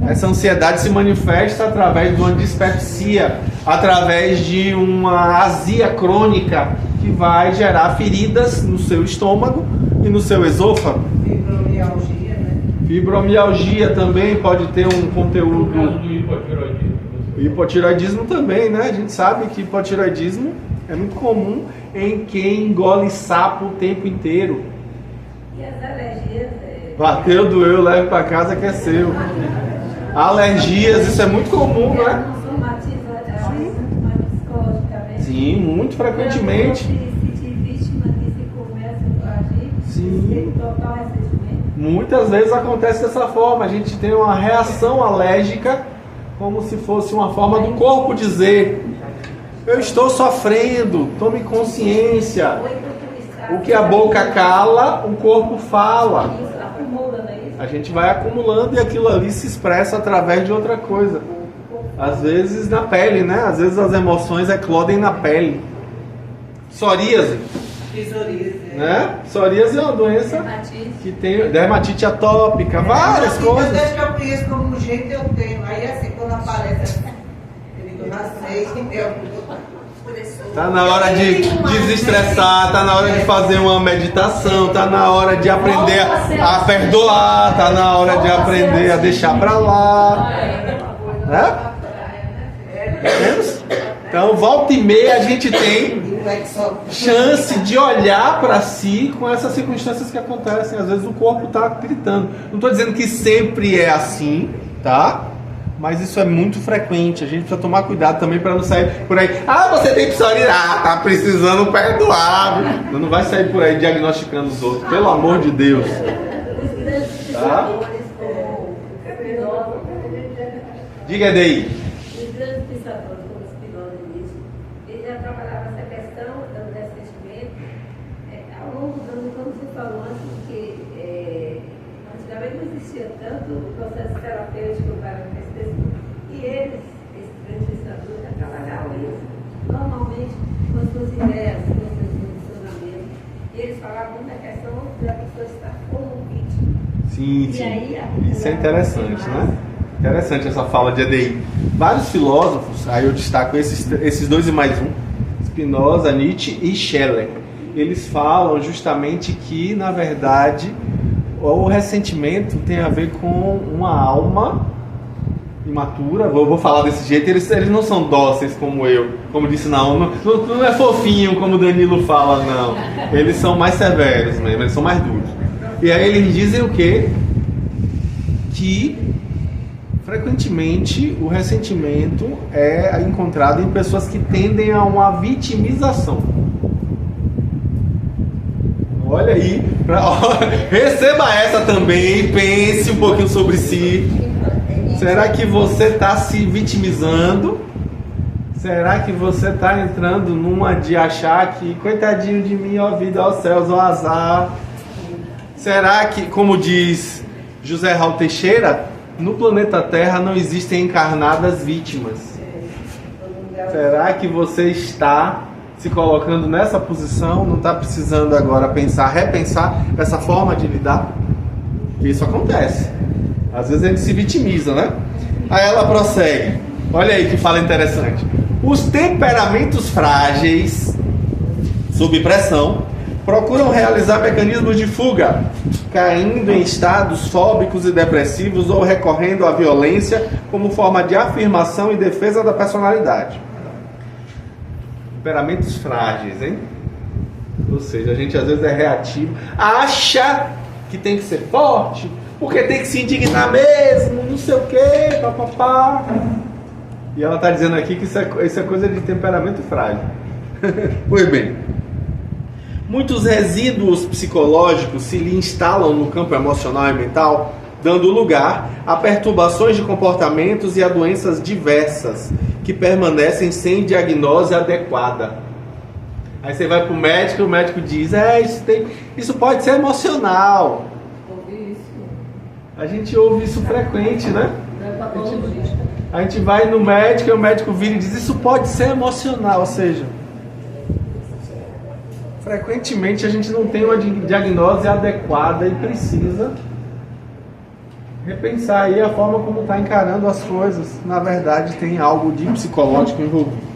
Essa ansiedade se manifesta através de uma dispepsia, através de uma azia crônica que vai gerar feridas no seu estômago e no seu esôfago. Fibromialgia, né? Fibromialgia também pode ter um No conteúdo. caso do hipotireoidismo. Hipotireoidismo também, né? A gente sabe que hipotireoidismo é muito comum em quem engole sapo o tempo inteiro. E as alergias? Bateu, doeu, leve para casa que é seu. Alergias, isso é muito comum, né? Não somatiza, ela é psicologicamente. Sim, muito frequentemente. Se vítima que se começa a agir, Sim. tem total ressentimento. Muitas vezes acontece dessa forma. A gente tem uma reação alérgica, como se fosse uma forma do corpo dizer: eu estou sofrendo, tome consciência. O que a boca cala, o corpo fala. Isso acumula, não é isso? A gente vai acumulando e aquilo ali se expressa através de outra coisa. Às vezes na pele, né? Às vezes as emoções eclodem na pele. Psoríase, Psoríase. né? Psoríase é uma doença Dermatite. que tem dermatite atópica, várias coisas. Desde que eu conheço como jeito eu tenho. Aí assim, quando aparece assim, eu digo, já sei, Tá na hora de desestressar, tá na hora de fazer uma meditação, tá na hora de aprender a perdoar, tá na hora de aprender a deixar pra lá. Né? Entendemos? Então, volta e meia a gente tem chance de olhar para si com essas circunstâncias que acontecem. Às vezes o corpo está gritando. Não estou dizendo que sempre é assim, tá? Mas isso é muito frequente. A gente precisa tomar cuidado também para não sair por aí. Ah, você tem psoríase. Ah, tá precisando perdoar. Você não vai sair por aí diagnosticando os outros. Pelo amor de Deus. Tá? Diga daí. Os grandes pensadores, como Spinoza disse, ele já trabalhava essa questão do ressentimento ao longo dos anos, como você falou antes, que antigamente não existia tanto o processo terapêutico para essa pessoa. E eles, esses grandes pensadores, já trabalhavam isso. Normalmente, com as suas ideias, com os seus posicionamentos. E eles falavam da questão da pessoa estar como vítima. Sim, E sim. aí, Isso é interessante, né? Interessante essa fala de ADI. Vários filósofos, aí eu destaco esses dois e mais um, Spinoza, Nietzsche e Scheller. Eles falam justamente que, na verdade, o ressentimento tem a ver com uma alma imatura. Vou falar desse jeito. Eles não são dóceis como eu, como disse, não é fofinho como o Danilo fala, não. Eles são mais severos mesmo, eles são mais duros. E aí eles dizem o quê? Que frequentemente o ressentimento é encontrado em pessoas que tendem a uma vitimização. Olha aí, receba essa também, pense um pouquinho sobre si. Será que você está se vitimizando? Será que você está entrando numa de achar que coitadinho de mim, ó vida, ó céus, ó azar? Será que, como diz José Raul Teixeira, no planeta Terra não existem encarnadas vítimas? Será que você está se colocando nessa posição? Não está precisando agora repensar essa forma de lidar? Porque isso acontece. Às vezes a gente se vitimiza, né? Aí ela prossegue. Olha aí que fala interessante. Os temperamentos frágeis, sob pressão, procuram realizar mecanismos de fuga, caindo em estados fóbicos e depressivos ou recorrendo à violência como forma de afirmação e defesa da personalidade. Temperamentos frágeis, hein? Ou seja, a gente às vezes é reativo, acha que tem que ser forte, porque tem que se indignar mesmo, não sei o que, papapá. E ela está dizendo aqui que isso é coisa de temperamento frágil. Pois bem, muitos resíduos psicológicos se lhe instalam no campo emocional e mental, dando lugar a perturbações de comportamentos e a doenças diversas, que permanecem sem diagnose adequada. Aí você vai para o médico e o médico diz, isso pode ser emocional. Ouvi isso. A gente ouve isso frequente, né? Não é patologista. A gente vai no médico e o médico vira e diz, isso pode ser emocional. Ou seja, frequentemente a gente não tem uma diagnose adequada e precisa repensar aí a forma como está encarando as coisas. Na verdade, tem algo de psicológico envolvido.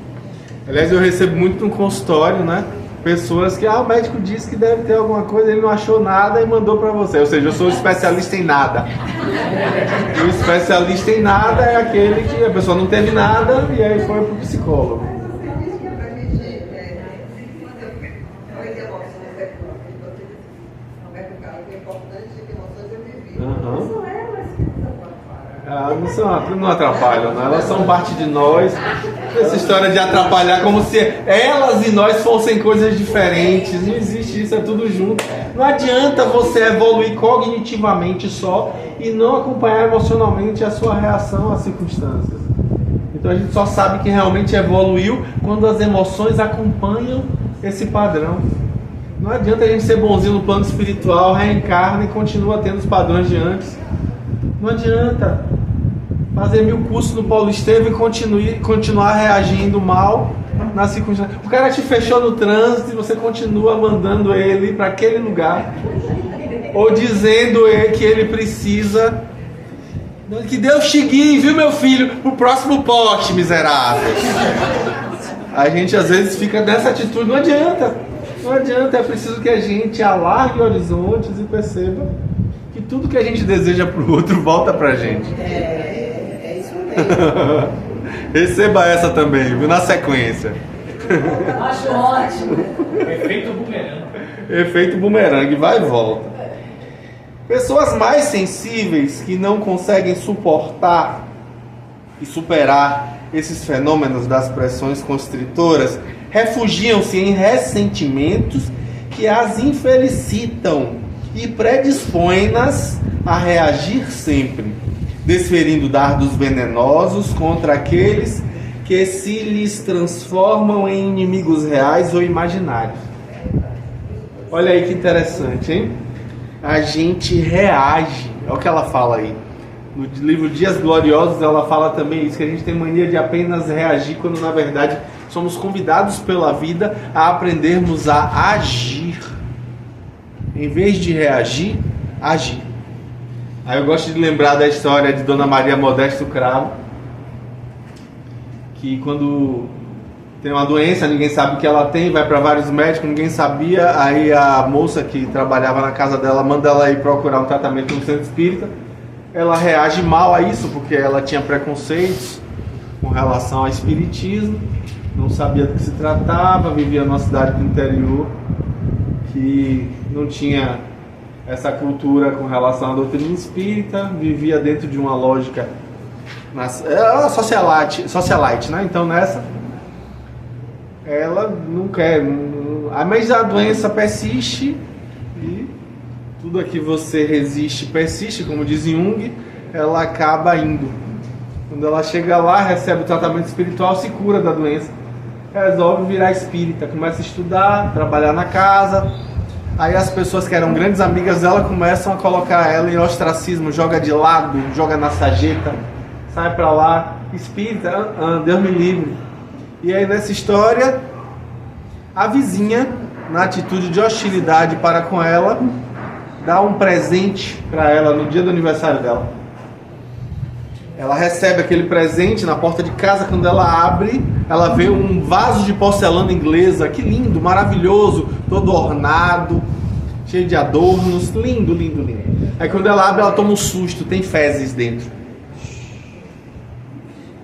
Aliás, eu recebo muito no consultório, né? Pessoas que, o médico disse que deve ter alguma coisa, ele não achou nada e mandou para você. Ou seja, eu sou especialista em nada. E o especialista em nada é aquele que a pessoa não teve nada e aí foi pro psicólogo. Não atrapalham, né? Elas são parte de nós. Essa história de atrapalhar como se elas e nós fossem coisas diferentes. Não existe isso, é tudo junto. Não adianta você evoluir cognitivamente só e não acompanhar emocionalmente a sua reação às circunstâncias. Então a gente só sabe que realmente evoluiu quando as emoções acompanham esse padrão. Não adianta a gente ser bonzinho no plano espiritual, reencarna e continua tendo os padrões de antes. Não adianta fazer 1000 cursos no Paulo Estevam e continuar reagindo mal na circunstância. O cara te fechou no trânsito e você continua mandando ele para aquele lugar. Ou dizendo que ele precisa. Que Deus te guie, viu, meu filho? O próximo poste, miserável. A gente às vezes fica nessa atitude. Não adianta. Não adianta. É preciso que a gente alargue horizontes e perceba que tudo que a gente deseja para o outro volta para a gente. É isso mesmo. Receba essa também, viu? Na sequência. Acho ótimo. Efeito bumerangue. Efeito bumerangue, vai e volta. Pessoas mais sensíveis que não conseguem suportar e superar esses fenômenos das pressões constritoras refugiam-se em ressentimentos que as infelicitam e predispõem-nas a reagir sempre, desferindo dardos venenosos contra aqueles que se lhes transformam em inimigos reais ou imaginários. Olha aí que interessante, hein? A gente reage, olha o que ela fala aí. No livro Dias Gloriosos ela fala também isso, que a gente tem mania de apenas reagir, quando na verdade somos convidados pela vida a aprendermos a agir. Em vez de reagir, agir. Aí eu gosto de lembrar da história de Dona Maria Modesto Cravo, que quando tem uma doença, ninguém sabe o que ela tem, vai para vários médicos, ninguém sabia, aí a moça que trabalhava na casa dela manda ela ir procurar um tratamento no centro espírita. Ela reage mal a isso, porque ela tinha preconceitos com relação ao espiritismo, não sabia do que se tratava, vivia numa cidade do interior que não tinha essa cultura com relação à doutrina espírita, vivia dentro de uma lógica socialite, né? Então nessa ela não quer, mas a doença persiste e tudo a que você resiste persiste, como diz Jung, ela acaba indo. Quando ela chega lá, recebe o tratamento espiritual, se cura da doença, resolve virar espírita, começa a estudar, trabalhar na casa. Aí as pessoas que eram grandes amigas dela começam a colocar ela em ostracismo, joga de lado, joga na sarjeta, sai pra lá, espírita, Deus me livre. E aí nessa história, a vizinha, na atitude de hostilidade para com ela, dá um presente para ela no dia do aniversário dela. Ela recebe aquele presente na porta de casa. Quando ela abre, ela vê um vaso de porcelana inglesa. Que lindo, maravilhoso, todo ornado, cheio de adornos. Lindo, lindo, lindo. Aí quando ela abre, ela toma um susto, tem fezes dentro.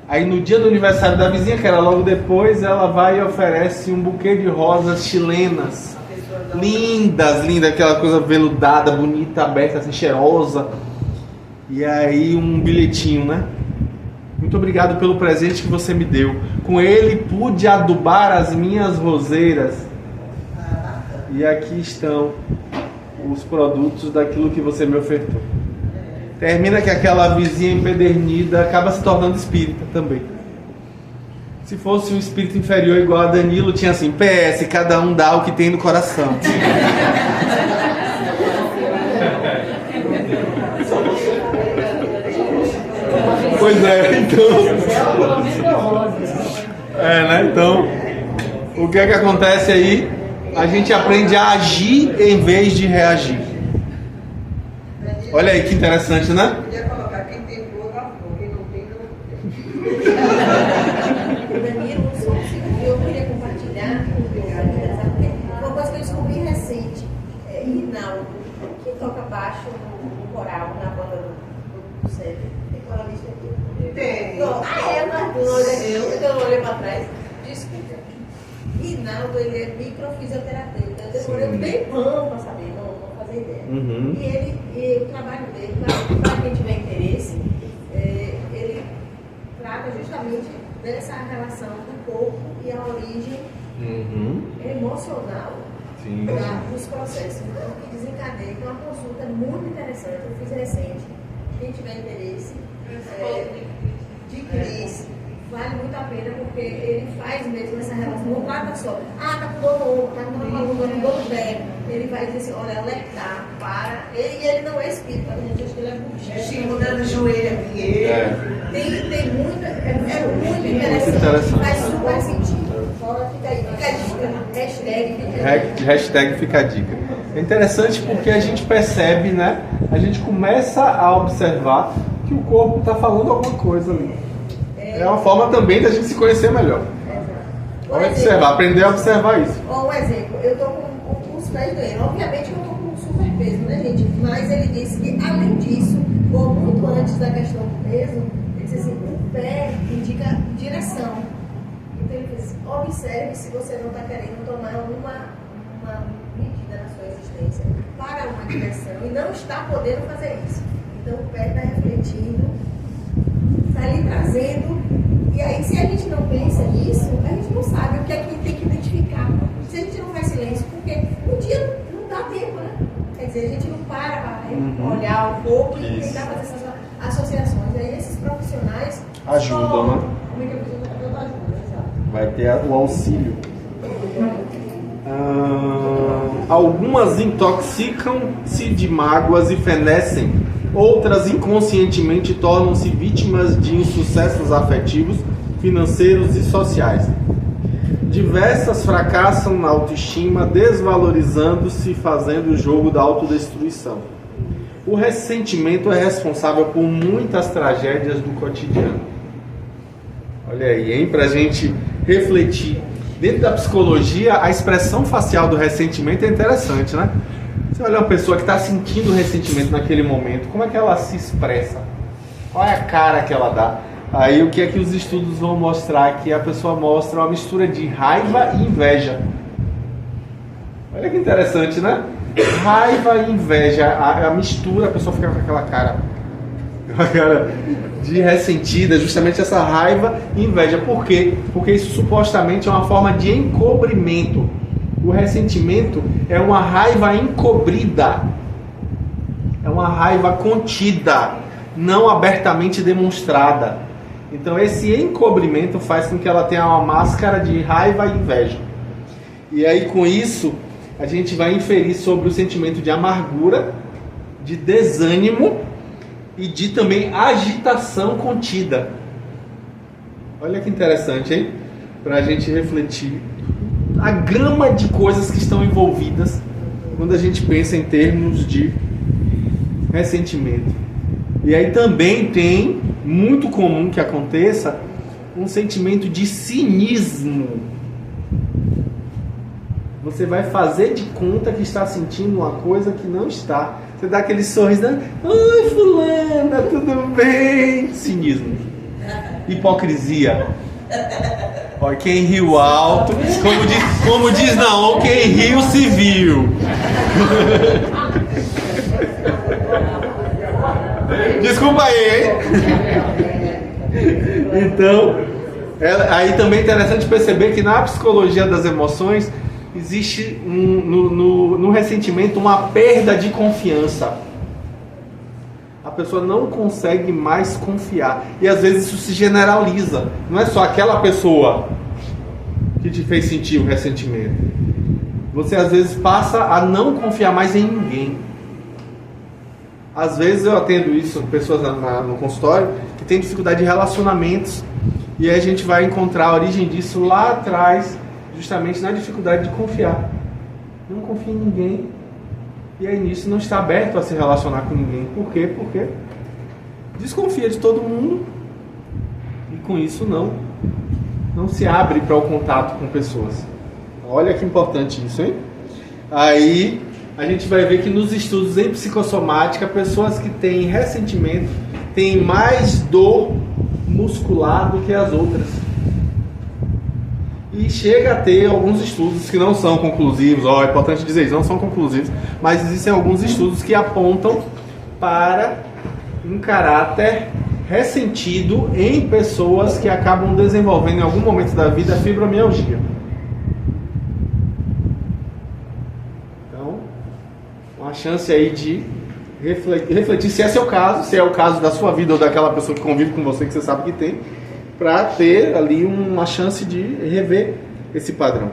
Aí no dia do aniversário da vizinha, que era logo depois, ela vai e oferece um buquê de rosas chilenas. Lindas, lindas, aquela coisa veludada, bonita, aberta, assim, cheirosa. E aí um bilhetinho, né? Muito obrigado pelo presente que você me deu. Com ele pude adubar as minhas roseiras. E aqui estão os produtos daquilo que você me ofertou. Termina que aquela vizinha empedernida acaba se tornando espírita também. Se fosse um espírito inferior igual a Danilo, tinha assim: PS, cada um dá o que tem no coração. Pois é, então. Né? Então, o que é que acontece aí? A gente aprende a agir em vez de reagir. Olha aí que interessante, né? Podia colocar quem tem flor na flor, quem não tem, não tem. Danilo, eu queria compartilhar com o meu marido, sabe? Porque uma coisa que eu descobri recente, Rinaldo, que toca baixo no coral, na banda do Sérgio. Tem coralista aqui? Tem. Eu não olhei para trás. Desculpa. Rinaldo, ele é microfisioterapeuta. Eu demorei um tempão para saber, não fazer ideia. Uhum. E o trabalho dele, para quem tiver interesse, ele trata justamente dessa relação do corpo e a origem emocional dos processos. Então, que desencadeia. Então, uma consulta muito interessante, eu fiz recente. Quem tiver interesse, de Cris, vale muito a pena, porque ele faz mesmo essa relação. Não trata só, tá com dor no ombro, tá com dor no pé. Ele vai dizer assim: olha, alertar, para. Ele não é espírita, a gente acha que ele é buchista. Mudando o joelho aqui. Tem muito, muito interessante. Faz super sentido. Fica a dica. Hashtag fica a dica. É interessante porque a gente percebe, né? A gente começa a observar que o corpo está falando alguma coisa ali. É uma forma também da gente se conhecer melhor. Observar, aprender a observar isso. Um exemplo, eu estou com os pés doendo. Obviamente eu estou com super peso, né, gente? Mas ele disse que, além disso, ou muito antes da questão do peso, ele disse assim: o pé indica direção. Então ele disse: observe se você não está querendo tomar uma medida na sua existência para uma direção e não está podendo fazer isso. Então o pé está refletindo, está lhe trazendo. E aí, se a gente não pensa nisso, a gente não sabe o que é que tem que identificar. Se a gente não faz silêncio, porque um dia não dá tempo, né? Quer dizer, a gente não para olhar o corpo e tentar fazer essas associações. E aí esses profissionais ajudam, né? Como é que a pessoa ajuda? Exato. Vai ter o auxílio. Algumas intoxicam-se de mágoas e fenecem. Outras inconscientemente tornam-se vítimas de insucessos afetivos, financeiros e sociais. Diversas fracassam na autoestima, desvalorizando-se e fazendo o jogo da autodestruição. O ressentimento é responsável por muitas tragédias do cotidiano. Olha aí, hein? Pra gente refletir. Dentro da psicologia, a expressão facial do ressentimento é interessante, né? Você olha uma pessoa que está sentindo ressentimento naquele momento, como é que ela se expressa? Qual é a cara que ela dá? Aí o que é que os estudos vão mostrar? Que a pessoa mostra uma mistura de raiva e inveja. Olha que interessante, né? Raiva e inveja, a mistura, a pessoa fica com aquela cara de ressentida, justamente essa raiva e inveja. Por quê? Porque isso supostamente é uma forma de encobrimento. O ressentimento é uma raiva encobrida, é uma raiva contida, não abertamente demonstrada. Então esse encobrimento faz com que ela tenha uma máscara de raiva e inveja. E aí com isso a gente vai inferir sobre o sentimento de amargura, de desânimo e de também agitação contida. Olha que interessante, hein? Para a gente refletir a gama de coisas que estão envolvidas quando a gente pensa em termos de ressentimento. E aí também tem, muito comum que aconteça um sentimento de cinismo. Você vai fazer de conta que está sentindo uma coisa que não está. Você dá aquele sorriso, né? Oi, fulana, tudo bem? Cinismo. Hipocrisia. Ó, quem riu alto, como diz Naon, quem riu se viu. Desculpa aí, hein? Então, aí também é interessante perceber que na psicologia das emoções existe no ressentimento uma perda de confiança. A pessoa não consegue mais confiar. E às vezes isso se generaliza. Não é só aquela pessoa que te fez sentir o ressentimento. Você às vezes passa a não confiar mais em ninguém. Às vezes eu atendo isso, pessoas no consultório que têm dificuldade de relacionamentos. E aí a gente vai encontrar a origem disso lá atrás, justamente na dificuldade de confiar. Não confia em ninguém. E aí nisso não está aberto a se relacionar com ninguém. Por quê? Porque desconfia de todo mundo. E com isso não se abre para o contato com pessoas. Olha que importante isso, hein? Aí a gente vai ver que nos estudos em psicossomática, pessoas que têm ressentimento têm mais dor muscular do que as outras. E chega a ter alguns estudos que não são conclusivos, é importante dizer isso, não são conclusivos, mas existem alguns estudos que apontam para um caráter ressentido em pessoas que acabam desenvolvendo em algum momento da vida fibromialgia. Então, uma chance aí de refletir se esse é o caso, se é o caso da sua vida ou daquela pessoa que convive com você, que você sabe que tem, para ter ali uma chance de rever esse padrão.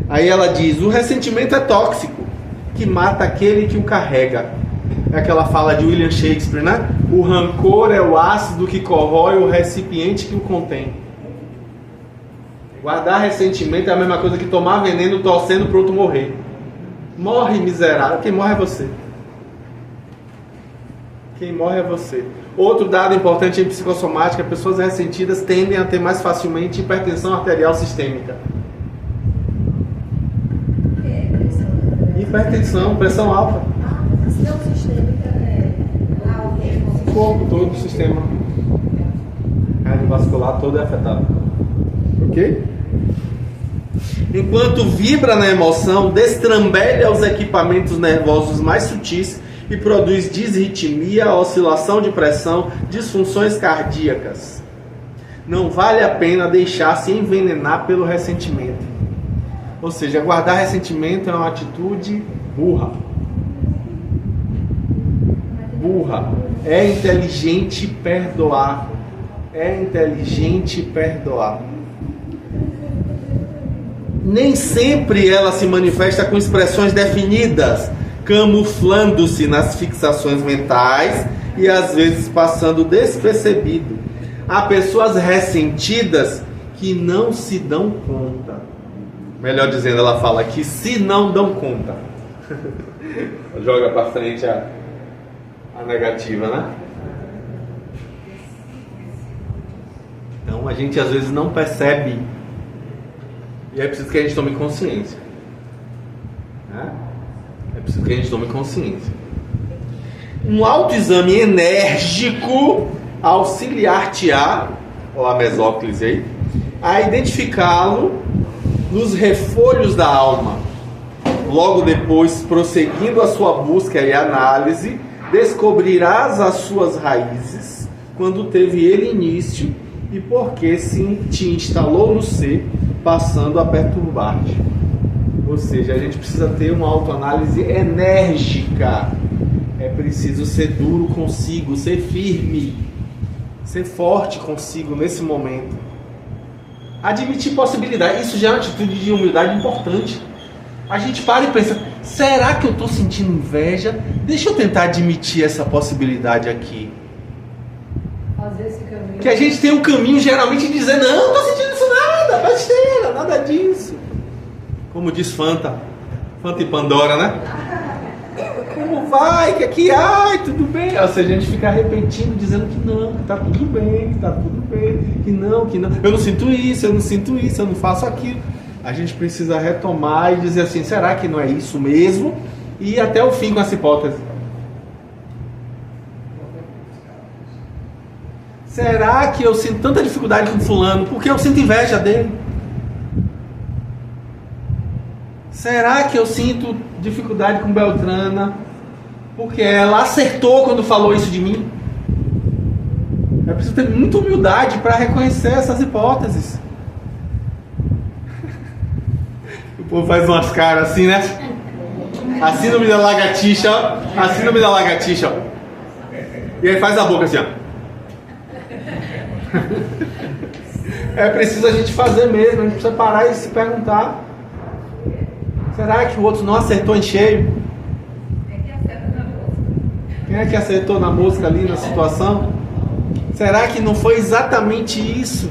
Aí ela diz: o ressentimento é tóxico, que mata aquele que o carrega. É aquela fala de William Shakespeare, né? O rancor é o ácido que corrói o recipiente que o contém. Guardar ressentimento é a mesma coisa que tomar veneno torcendo para o outro morrer. Morre, miserável. Quem morre é você. Quem morre é você. Outro dado importante em psicossomática: pessoas ressentidas tendem a ter mais facilmente hipertensão arterial sistêmica. Hipertensão, pressão alta. Não sistêmica O corpo todo, o sistema cardiovascular todo é afetado. Ok? Enquanto vibra na emoção, destrambelha os equipamentos nervosos mais sutis e produz disritmia, oscilação de pressão, disfunções cardíacas. Não vale a pena deixar-se envenenar pelo ressentimento. Ou seja, guardar ressentimento é uma atitude burra. Burra. É inteligente perdoar. É inteligente perdoar. Nem sempre ela se manifesta com expressões definidas, camuflando-se nas fixações mentais e às vezes passando despercebido. Há pessoas ressentidas que não se dão conta. Melhor dizendo, ela fala que se não dão conta. Joga para frente a negativa, né? Então a gente às vezes não percebe. E é preciso que a gente tome consciência. Né? É preciso que a gente tome consciência. Um autoexame enérgico auxiliar-te-á, ó a mesóclise aí, a identificá-lo nos refolhos da alma. Logo depois, prosseguindo a sua busca e análise, descobrirás as suas raízes, quando teve ele início e porque te instalou no ser, passando a perturbar-te. Ou seja, a gente precisa ter uma autoanálise enérgica. É preciso ser duro consigo, ser firme, ser forte consigo nesse momento. Admitir possibilidade, isso já é uma atitude de humildade importante. A gente para e pensa: será que eu estou sentindo inveja? Deixa eu tentar admitir essa possibilidade aqui. Fazer esse caminho. Que a gente tem um caminho geralmente de dizer: não, não estou sentindo isso nada, besteira, nada disso. Como diz Fanta e Pandora, né? Como vai? Que aqui, ai, tudo bem. Ou seja, a gente fica repetindo, dizendo que não, que tá tudo bem, que tá tudo bem, que não, eu não sinto isso, eu não faço aquilo. A gente precisa retomar e dizer assim, será que não é isso mesmo? E ir até o fim com essa hipótese. Será que eu sinto tanta dificuldade com fulano porque eu sinto inveja dele? Será que eu sinto dificuldade com Beltrana porque ela acertou quando falou isso de mim? É preciso ter muita humildade para reconhecer essas hipóteses. O povo faz umas caras assim, né? A síndrome da lagartixa, ó. A síndrome da lagartixa, ó. E aí faz a boca assim, ó. É preciso a gente fazer mesmo. A gente precisa parar e se perguntar: será que o outro não acertou em cheio? Quem é que acertou na mosca ali na situação? Será que não foi exatamente isso?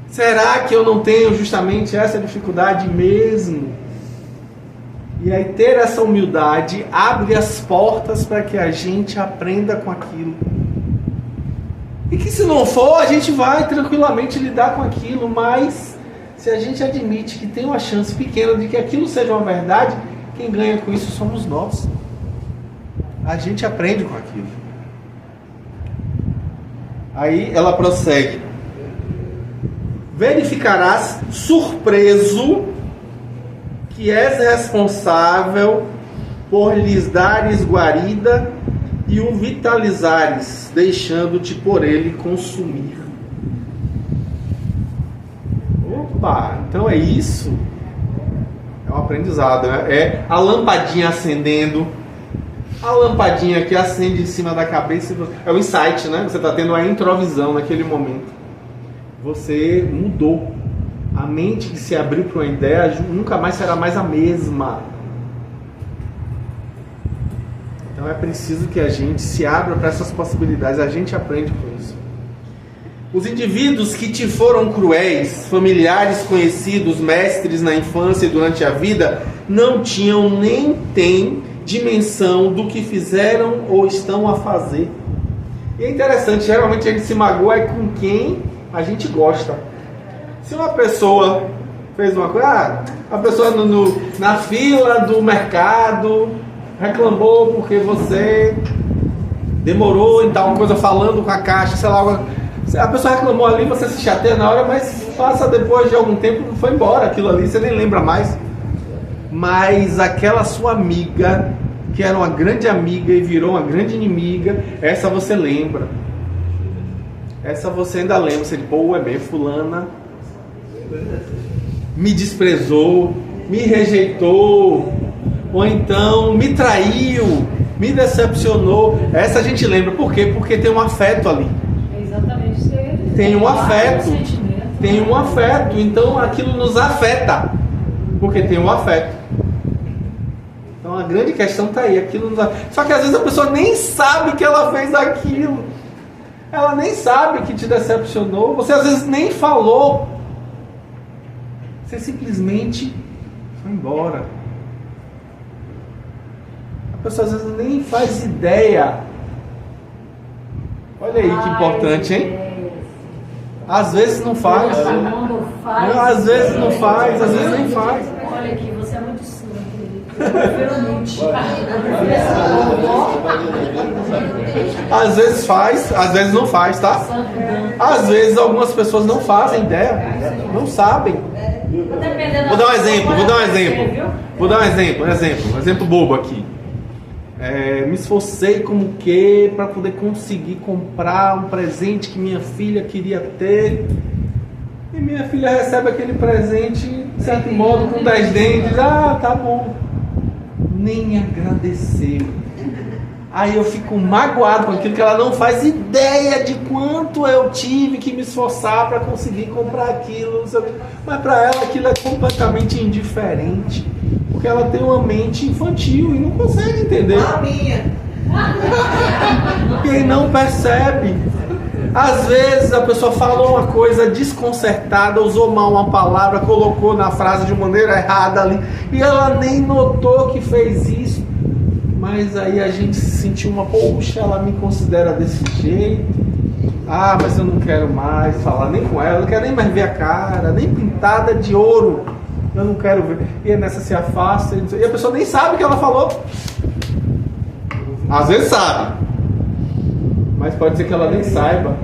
Será que eu não tenho justamente essa dificuldade mesmo? E aí ter essa humildade abre as portas para que a gente aprenda com aquilo. E que se não for, a gente vai tranquilamente lidar com aquilo, mas se a gente admite que tem uma chance pequena de que aquilo seja uma verdade, quem ganha com isso somos nós. A gente aprende com aquilo. Aí ela prossegue: verificarás surpreso que és responsável por lhes dares guarida e o vitalizares, deixando-te por ele consumir. Opa, então é isso. É um aprendizado, né? É a lampadinha acendendo. A lampadinha que acende em cima da cabeça. É o insight, né? Você está tendo a introvisão naquele momento. Você mudou. A mente que se abriu para uma ideia nunca mais será mais a mesma. Então é preciso que a gente se abra para essas possibilidades. A gente aprende com isso. Os indivíduos que te foram cruéis, familiares, conhecidos, mestres na infância e durante a vida, não tinham nem têm dimensão do que fizeram ou estão a fazer. E é interessante, geralmente a gente se magoa com quem a gente gosta. Se uma pessoa fez uma coisa, a pessoa na fila do mercado reclamou porque você demorou em tal coisa falando com a caixa, sei lá, a pessoa reclamou ali, você se chateia na hora, mas passa depois de algum tempo, foi embora aquilo ali, você nem lembra mais. Mas aquela sua amiga, que era uma grande amiga e virou uma grande inimiga, essa você lembra. Essa você ainda lembra. Você diz, pô, é bem, fulana me desprezou, me rejeitou, ou então me traiu, me decepcionou. Essa a gente lembra. Por quê? Porque tem um afeto ali. É exatamente isso aí. Tem um afeto. Tem um afeto. Então aquilo nos afeta. Porque tem um afeto. Então a grande questão está aí. Aquilo nos afeta. Só que às vezes a pessoa nem sabe que ela fez aquilo. Ela nem sabe que te decepcionou. Você às vezes nem falou. Você simplesmente foi embora. A pessoa às vezes nem faz ideia. Olha aí que importante, hein? Às vezes não faz. Às vezes não faz, às vezes nem faz. Olha aqui, você é muito surdo. Às vezes faz, às vezes não faz, tá? Às vezes algumas pessoas não fazem ideia, não sabem. Vou dar um exemplo bobo aqui. Me esforcei como que para poder conseguir comprar um presente que minha filha queria ter. E minha filha recebe aquele presente, de certo modo, com 10 dentes. Ah, tá bom. Nem agradeceu. Aí eu fico magoado com aquilo, que ela não faz ideia de quanto eu tive que me esforçar para conseguir comprar aquilo. Mas para ela aquilo é completamente indiferente, porque ela tem uma mente infantil e não consegue entender. A minha. Quem não percebe. Às vezes a pessoa falou uma coisa desconcertada, usou mal uma palavra, colocou na frase de maneira errada ali, e ela nem notou que fez isso. Mas aí a gente se sentiu poxa, ela me considera desse jeito. Ah, mas eu não quero mais falar nem com ela, eu não quero nem mais ver a cara, nem pintada de ouro. Eu não quero ver. E nessa se afasta, e a pessoa nem sabe o que ela falou. Às vezes sabe, mas pode ser que ela nem saiba.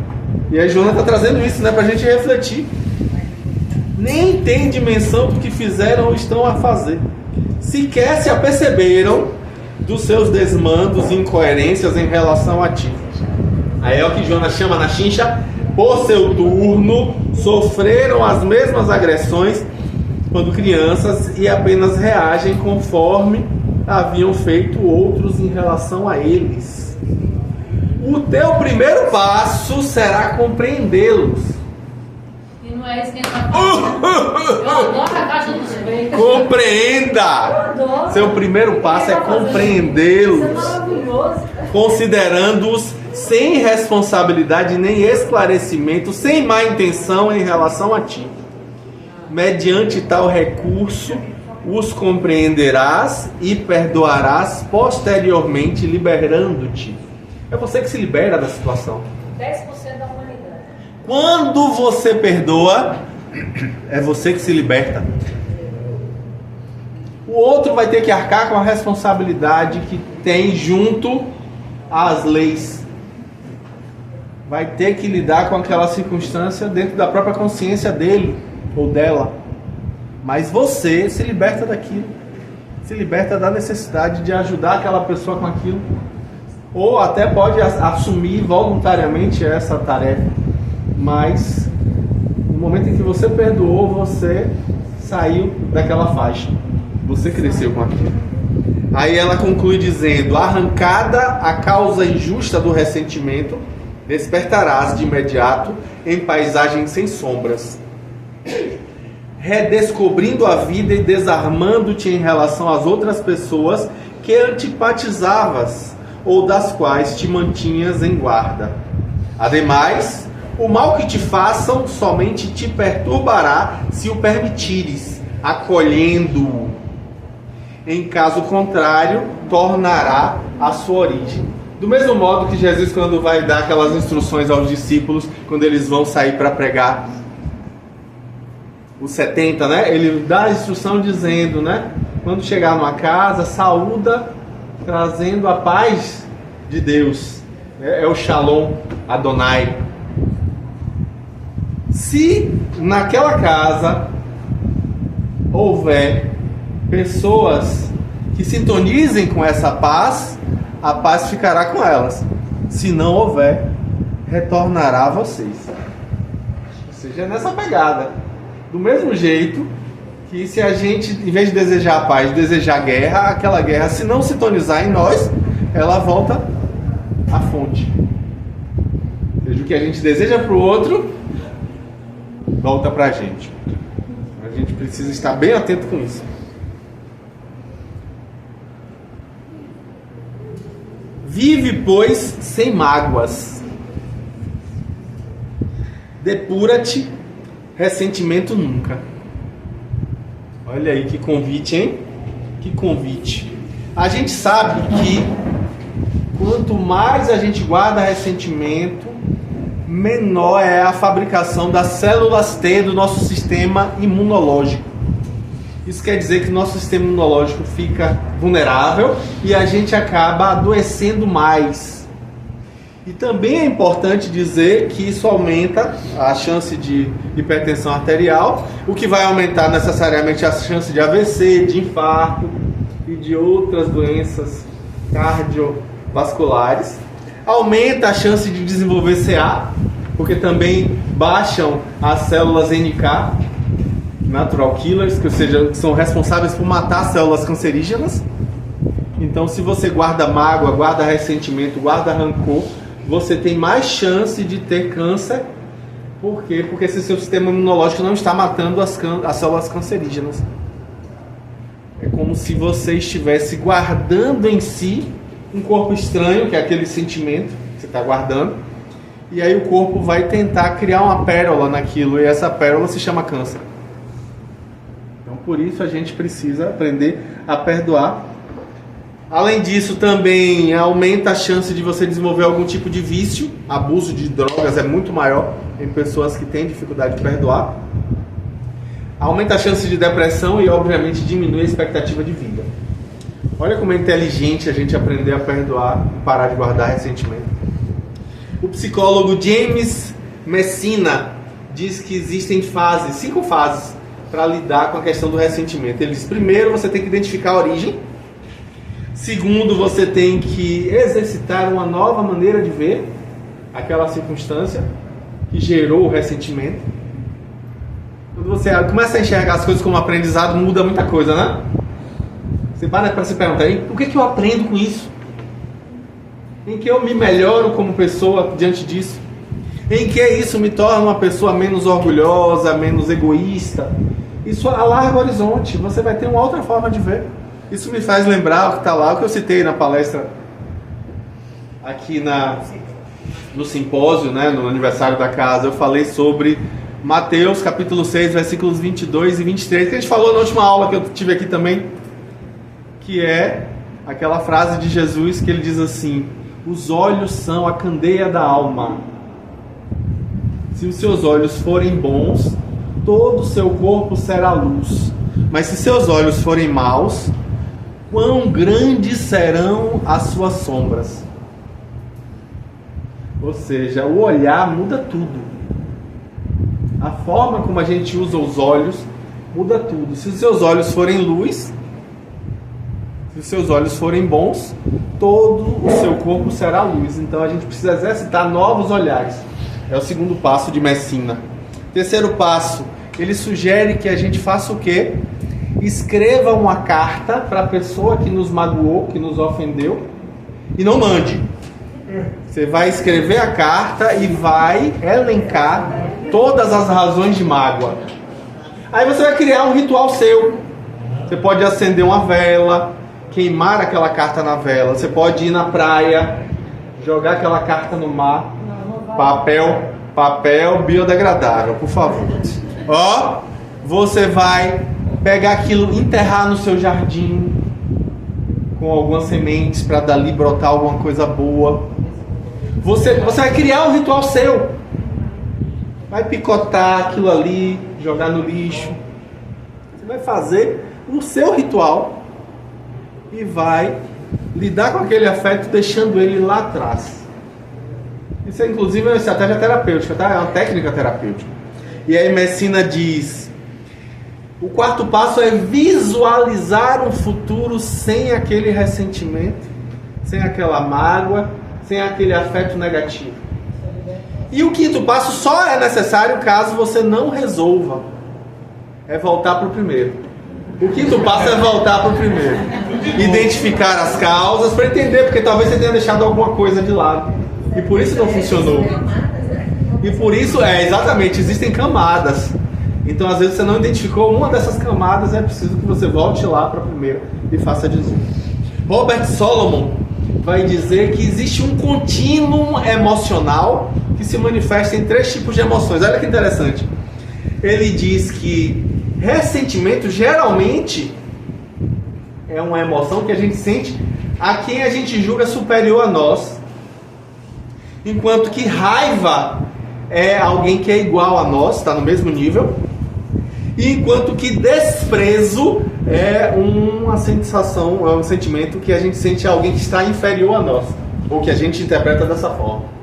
E aí Jonas está trazendo isso, né, pra gente refletir. Nem tem dimensão do que fizeram ou estão a fazer. Sequer se aperceberam dos seus desmandos e incoerências em relação a ti. Aí é o que Jonas chama na chincha: por seu turno, sofreram as mesmas agressões quando crianças e apenas reagem conforme haviam feito outros em relação a eles. O teu primeiro passo será compreendê-los. E não é isso que ele está falando. Eu adoro a caixa dos peitos. Compreenda! Seu primeiro passo é compreendê-los, Isso é maravilhoso. considerando-os sem responsabilidade nem esclarecimento, sem má intenção em relação a ti. Mediante tal recurso, os compreenderás e perdoarás posteriormente, liberando-te. É você que se libera da situação. 10% da humanidade. Quando você perdoa, é você que se liberta. O outro vai ter que arcar com a responsabilidade que tem junto às leis. Vai ter que lidar com aquela circunstância dentro da própria consciência dele ou dela. Mas você se liberta daquilo. Se liberta da necessidade de ajudar aquela pessoa com aquilo. Ou até pode assumir voluntariamente essa tarefa. Mas no momento em que você perdoou, você saiu daquela faixa. Você cresceu com aquilo. Aí ela conclui dizendo: arrancada a causa injusta do ressentimento, despertarás de imediato em paisagem sem sombras, redescobrindo a vida e desarmando-te em relação às outras pessoas que antipatizavas ou das quais te mantinhas em guarda. Ademais, o mal que te façam somente te perturbará se o permitires, acolhendo-o. Em caso contrário, tornará a sua origem. Do mesmo modo que Jesus, quando vai dar aquelas instruções aos discípulos, quando eles vão sair para pregar os 70, né? Ele dá a instrução dizendo, né? Quando chegar numa casa, saúda trazendo a paz de Deus. É o Shalom Adonai. Se naquela casa houver pessoas que sintonizem com essa paz, a paz ficará com elas. Se não houver, retornará a vocês. Ou seja, é nessa pegada. Do mesmo jeito que se a gente, em vez de desejar a paz, desejar a guerra, aquela guerra, se não sintonizar em nós, ela volta à fonte. Ou seja, o que a gente deseja para o outro, volta para a gente. A gente precisa estar bem atento com isso. Vive, pois, sem mágoas. Depura-te, ressentimento nunca. Olha aí que convite, hein? Que convite. A gente sabe que quanto mais a gente guarda ressentimento, menor é a fabricação das células T do nosso sistema imunológico. Isso quer dizer que o nosso sistema imunológico fica vulnerável e a gente acaba adoecendo mais. E também é importante dizer que isso aumenta a chance de hipertensão arterial, o que vai aumentar necessariamente a chance de AVC, de infarto e de outras doenças cardiovasculares. Aumenta a chance de desenvolver CA, porque também baixam as células NK, natural killers, que, ou seja, são responsáveis por matar células cancerígenas. Então, se você guarda mágoa, guarda ressentimento, guarda rancor, você tem mais chance de ter câncer. Por quê? Porque esse seu sistema imunológico não está matando as células cancerígenas. É como se você estivesse guardando em si um corpo estranho, que é aquele sentimento que você está guardando, e aí o corpo vai tentar criar uma pérola naquilo, e essa pérola se chama câncer. Então, por isso a gente precisa aprender a perdoar Além disso, também aumenta a chance de você desenvolver algum tipo de vício. Abuso de drogas é muito maior em pessoas que têm dificuldade de perdoar. Aumenta a chance de depressão e, obviamente, diminui a expectativa de vida. Olha como é inteligente a gente aprender a perdoar e parar de guardar ressentimento. O psicólogo James Messina diz que existem 5 fases para lidar com a questão do ressentimento. Ele diz: primeiro, você tem que identificar a origem. Segundo, você tem que exercitar uma nova maneira de ver aquela circunstância que gerou o ressentimento. Quando você começa a enxergar as coisas como aprendizado, muda muita coisa, né? Você para se perguntar: o que eu aprendo com isso? Em que eu me melhoro como pessoa diante disso? Em que isso me torna uma pessoa menos orgulhosa, menos egoísta? Isso alarga o horizonte, você vai ter uma outra forma de ver. Isso me faz lembrar o que está lá, o que eu citei na palestra aqui no simpósio, né, no aniversário da casa. Eu falei sobre Mateus capítulo 6, versículos 22 e 23, que a gente falou na última aula que eu tive aqui também, que é aquela frase de Jesus que ele diz assim: os olhos são a candeia da alma. Se os seus olhos forem bons, todo o seu corpo será luz. Mas se seus olhos forem maus, quão grandes serão as suas sombras. Ou seja, o olhar muda tudo. A forma como a gente usa os olhos muda tudo. Se os seus olhos forem luz, se os seus olhos forem bons, todo o seu corpo será luz. Então a gente precisa exercitar novos olhares. É o segundo passo de Messina. Terceiro passo, ele sugere que a gente faça o quê? Escreva uma carta para a pessoa que nos magoou, que nos ofendeu, e não mande. Você vai escrever a carta e vai elencar todas as razões de mágoa. Aí você vai criar um ritual seu. Você pode acender uma vela, queimar aquela carta na vela. Você pode ir na praia, jogar aquela carta no mar. Papel biodegradável, por favor. Ó, você vai pegar aquilo, enterrar no seu jardim com algumas sementes para dali brotar alguma coisa boa. Você vai criar um ritual seu. Vai picotar aquilo ali, jogar no lixo. Você vai fazer o seu ritual e vai lidar com aquele afeto deixando ele lá atrás. Isso é inclusive uma estratégia terapêutica, tá? É uma técnica terapêutica. E aí Messina diz: o quarto passo é visualizar um futuro sem aquele ressentimento, sem aquela mágoa, sem aquele afeto negativo. E o quinto passo só é necessário caso você não resolva. É voltar para o primeiro. O quinto passo é voltar para o primeiro. Identificar as causas para entender, porque talvez você tenha deixado alguma coisa de lado. E por isso não funcionou. E por isso, exatamente, existem camadas. Então, às vezes, você não identificou uma dessas camadas, é preciso que você volte lá para a primeira e faça de novo. Robert Solomon vai dizer que existe um contínuo emocional que se manifesta em 3 tipos de emoções. Olha que interessante. Ele diz que ressentimento geralmente é uma emoção que a gente sente a quem a gente julga superior a nós, enquanto que raiva é alguém que é igual a nós, está no mesmo nível, e enquanto que desprezo é uma sensação, é um sentimento que a gente sente a alguém que está inferior a nós, ou que a gente interpreta dessa forma.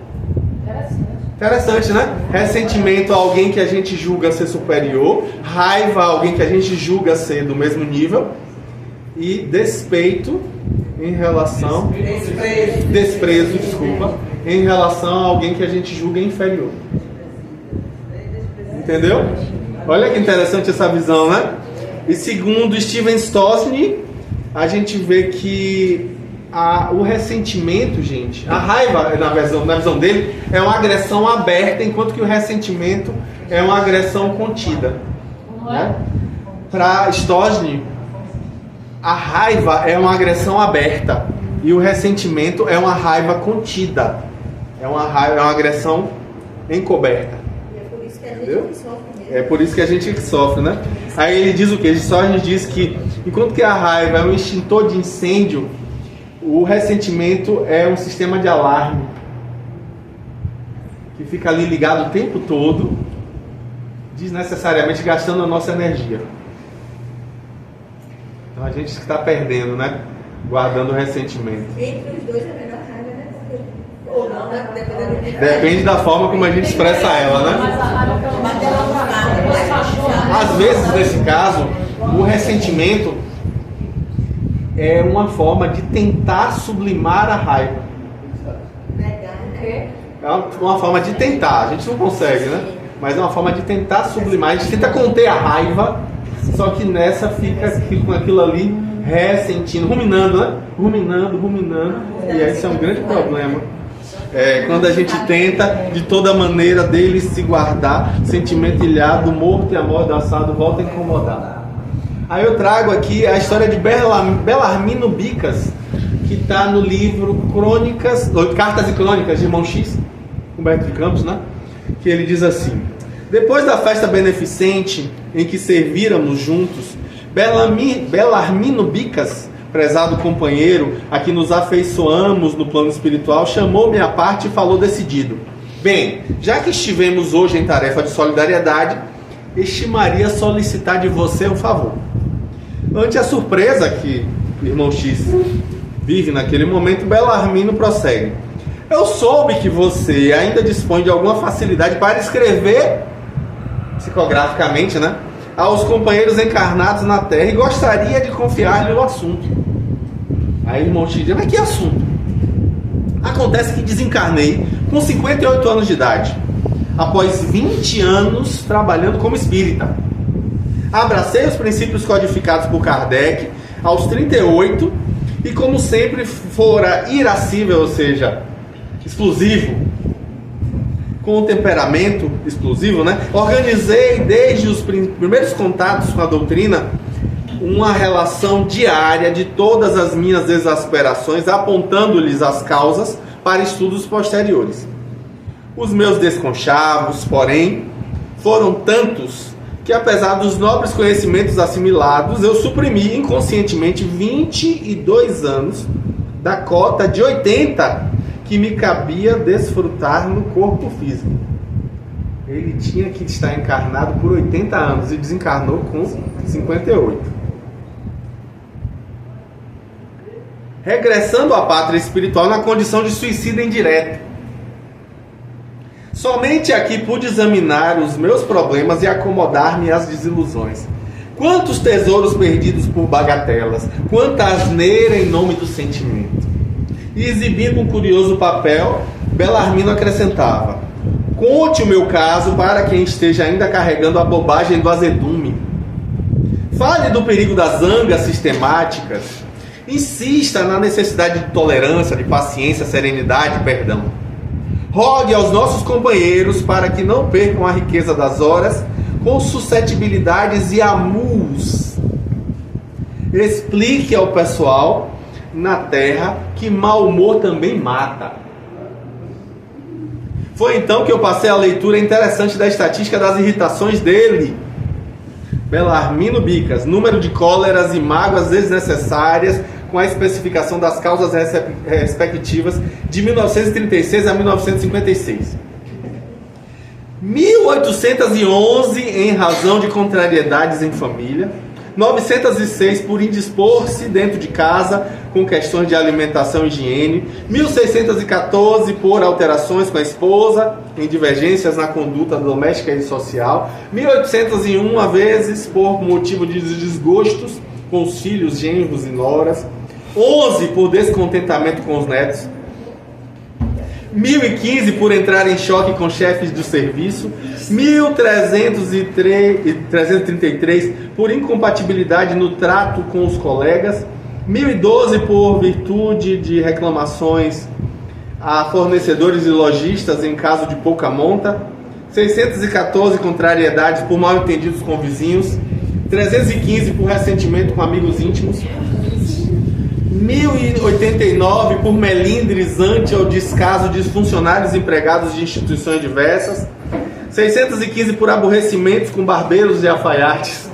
Interessante, né? Ressentimento a alguém que a gente julga ser superior, raiva a alguém que a gente julga ser do mesmo nível, e despeito em relação... Desprezo, desculpa, em relação a alguém que a gente julga inferior. Entendeu? Olha que interessante essa visão, né? E segundo Steven Stosny, a gente vê que o ressentimento, gente, a raiva, na visão dele, é uma agressão aberta, enquanto que o ressentimento é uma agressão contida. Né? Para Stosny, a raiva é uma agressão aberta e o ressentimento é uma raiva contida. É uma agressão encoberta. E é por isso que a gente Entendeu? sofre mesmo. É por isso que a gente sofre, né? Aí ele diz o quê? Ele só nos diz que enquanto que a raiva é um extintor de incêndio, O ressentimento é um sistema de alarme que fica ali ligado o tempo todo, desnecessariamente gastando a nossa energia. Então a gente está perdendo, né? Guardando o ressentimento. Entre os dois é melhor raiva, né? Ou não, né? Dependendo do que Depende da forma como a gente expressa ela, né? Mas a raiva pelo menos depois cachorro. Às vezes, nesse caso, o ressentimento é uma forma de tentar sublimar a raiva. negar, né? É uma forma de tentar, a gente não consegue, né? Mas é uma forma de tentar sublimar. A gente tenta conter a raiva, só que nessa fica com aquilo ali ressentindo, ruminando, né? Ruminando. E aí isso é um grande problema. Quando a gente tenta de toda maneira dele se guardar, sentimento ilhado, morto e amordaçado, volta a incomodar. Aí eu trago aqui a história de Belarmino Bicas, que está no livro Cartas e Crônicas de Irmão X, Humberto de Campos, né? Que ele diz assim: depois da festa beneficente em que servíramos juntos, Belarmino Bicas, prezado companheiro, a que nos afeiçoamos no plano espiritual, chamou-me à parte e falou decidido: bem, já que estivemos hoje em tarefa de solidariedade, estimaria solicitar de você um favor. Ante a surpresa que o irmão X vive naquele momento, Belarmino prossegue: eu soube que você ainda dispõe de alguma facilidade para escrever psicograficamente, né, aos companheiros encarnados na Terra e gostaria de confiar-lhe o assunto. Aí o irmão X diz: mas que assunto? Acontece que desencarnei com 58 anos de idade, após 20 anos trabalhando como espírita. Abracei os princípios codificados por Kardec aos 38 e, como sempre fora irascível, ou seja, explosivo, com temperamento explosivo, né? Organizei desde os primeiros contatos com a doutrina uma relação diária de todas as minhas exasperações, apontando-lhes as causas para estudos posteriores. Os meus desconchavos, porém, foram tantos que, apesar dos nobres conhecimentos assimilados, eu suprimi inconscientemente 22 anos da cota de 80 que me cabia desfrutar no corpo físico. Ele tinha que estar encarnado por 80 anos e desencarnou com 58. Regressando à pátria espiritual na condição de suicida indireto. Somente aqui pude examinar os meus problemas e acomodar-me às desilusões. Quantos tesouros perdidos por bagatelas, quanta asneira em nome do sentimento. E exibindo um curioso papel, Belarmino acrescentava: conte o meu caso para quem esteja ainda carregando a bobagem do azedume. Fale do perigo das zangas sistemáticas. Insista na necessidade de tolerância, de paciência, serenidade, perdão. Rogue aos nossos companheiros para que não percam a riqueza das horas com suscetibilidades e amus. Explique ao pessoal na Terra que mau humor também mata. Foi então que eu passei a leitura interessante da estatística das irritações dele. Belarmino Bicas, número de cóleras e mágoas desnecessárias, com a especificação das causas respectivas de 1936 a 1956. 1811 em razão de contrariedades em família. 906 por indispor-se dentro de casa com questões de alimentação e higiene. 1614 por alterações com a esposa em divergências na conduta doméstica e social. 1801 vezes por motivo de desgostos com os filhos, genros e noras. 11 por descontentamento com os netos. 1015 por entrar em choque com chefes do serviço. 1333 por incompatibilidade no trato com os colegas. 1012 por virtude de reclamações a fornecedores e lojistas em caso de pouca monta. 614 contrariedades por mal entendidos com vizinhos. 315 por ressentimento com amigos íntimos. 1089 por melindres ante ou descaso de funcionários empregados de instituições diversas. 615 por aborrecimentos com barbeiros e alfaiates.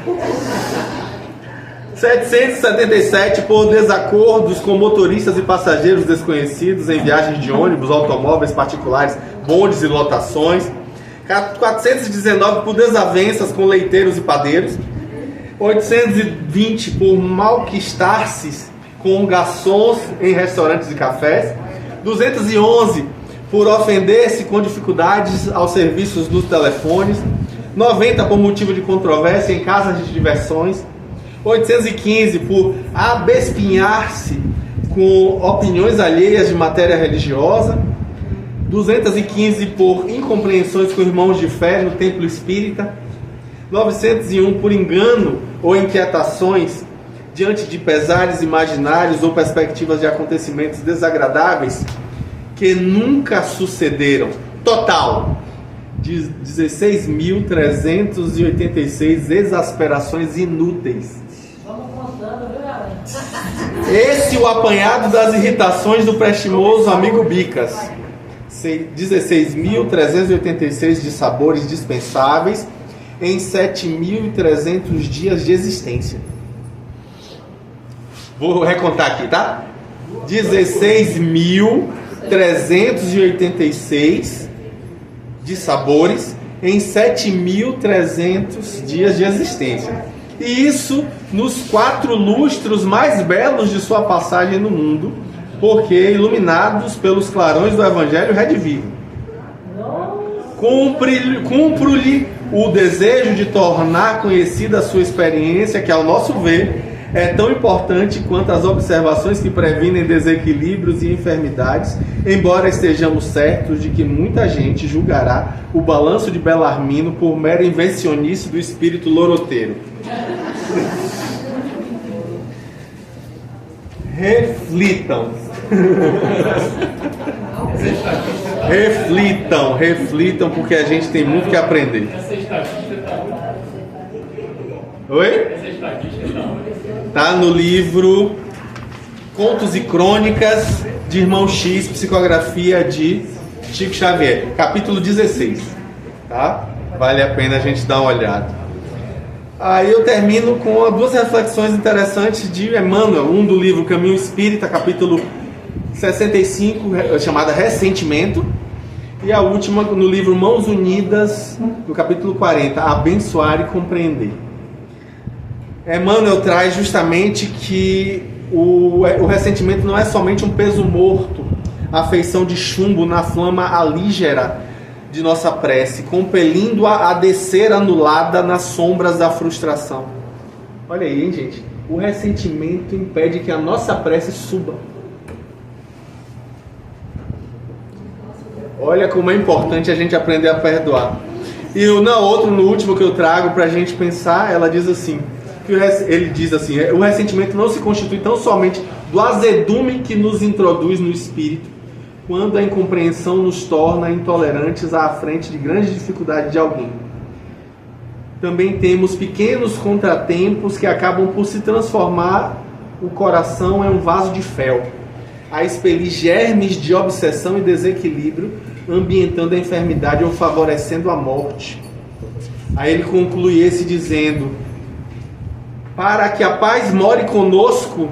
777 por desacordos com motoristas e passageiros desconhecidos em viagens de ônibus, automóveis particulares, bondes e lotações. 419 por desavenças com leiteiros e padeiros. 820 por malquistar-se com garçons em restaurantes e cafés. 211 por ofender-se com dificuldades aos serviços dos telefones. 90 por motivo de controvérsia em casas de diversões. 815 por abespinhar-se com opiniões alheias de matéria religiosa. 215 por incompreensões com irmãos de fé no templo espírita. 901 por engano ou inquietações diante de pesares imaginários ou perspectivas de acontecimentos desagradáveis que nunca sucederam. Total de 16.386 exasperações inúteis. Vamos contando, viu, galera? Esse é o apanhado das irritações do prestimoso amigo Bicas. 16.386 de sabores dispensáveis em 7.300 dias de existência. Vou recontar aqui, tá? 16.386 de sabores em 7.300 dias de existência. E isso nos 4 lustros mais belos de sua passagem no mundo, porque iluminados pelos clarões do Evangelho redivivo. Cumpro-lhe o desejo de tornar conhecida a sua experiência, que ao nosso ver é tão importante quanto as observações que previnem desequilíbrios e enfermidades, embora estejamos certos de que muita gente julgará o balanço de Belarmino por mera invencionice do espírito loroteiro. Reflitam. Reflitam, porque a gente tem muito que aprender. Essa estatística está onde? Oi? Essa estatística está onde? Tá no livro Contos e Crônicas de Irmão X, psicografia de Chico Xavier, capítulo 16. Tá? Vale a pena a gente dar uma olhada. Aí eu termino com 2 reflexões interessantes de Emmanuel, um do livro Caminho Espírita, capítulo 65, chamada Ressentimento, e a última no livro Mãos Unidas, no capítulo 40, Abençoar e Compreender. Emmanuel traz justamente que o ressentimento não é somente um peso morto, a feição de chumbo na flama alígera de nossa prece, compelindo-a a descer anulada nas sombras da frustração. Olha aí, hein, gente? O ressentimento impede que a nossa prece suba. Olha como é importante a gente aprender a perdoar. E no último que eu trago para a gente pensar, ela diz assim, ele diz assim, o ressentimento não se constitui tão somente do azedume que nos introduz no espírito, quando a incompreensão nos torna intolerantes à frente de grande dificuldade de alguém. Também temos pequenos contratempos que acabam por se transformar o coração em um vaso de fel, a expelir germes de obsessão e desequilíbrio, ambientando a enfermidade ou favorecendo a morte. Aí ele conclui esse dizendo: para que a paz more conosco,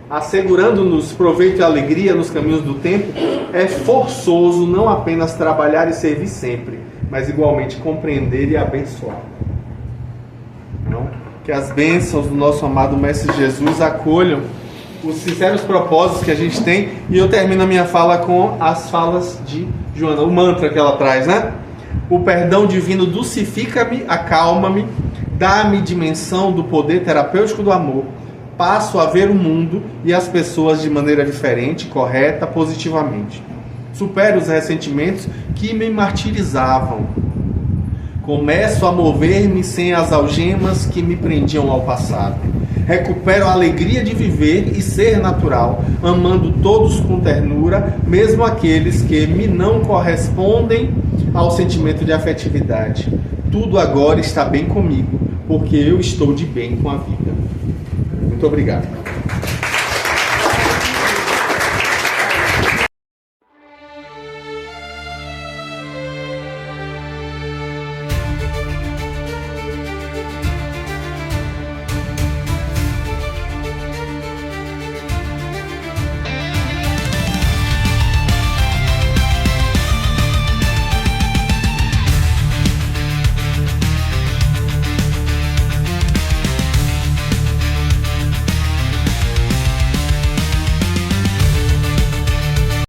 assegurando-nos proveito e alegria nos caminhos do tempo, é forçoso não apenas trabalhar e servir sempre, mas igualmente compreender e abençoar. Não? Que as bênçãos do nosso amado Mestre Jesus acolham os sinceros propósitos que a gente tem. E eu termino a minha fala com as falas de Joana, o mantra que ela traz, né? O perdão divino dulcifica-me, acalma-me, dá-me dimensão do poder terapêutico do amor. Passo a ver o mundo e as pessoas de maneira diferente, correta, positivamente. Supero os ressentimentos que me martirizavam. Começo a mover-me sem as algemas que me prendiam ao passado. Recupero a alegria de viver e ser natural, amando todos com ternura, mesmo aqueles que me não correspondem ao sentimento de afetividade. Tudo agora está bem comigo, porque eu estou de bem com a vida. Muito obrigado.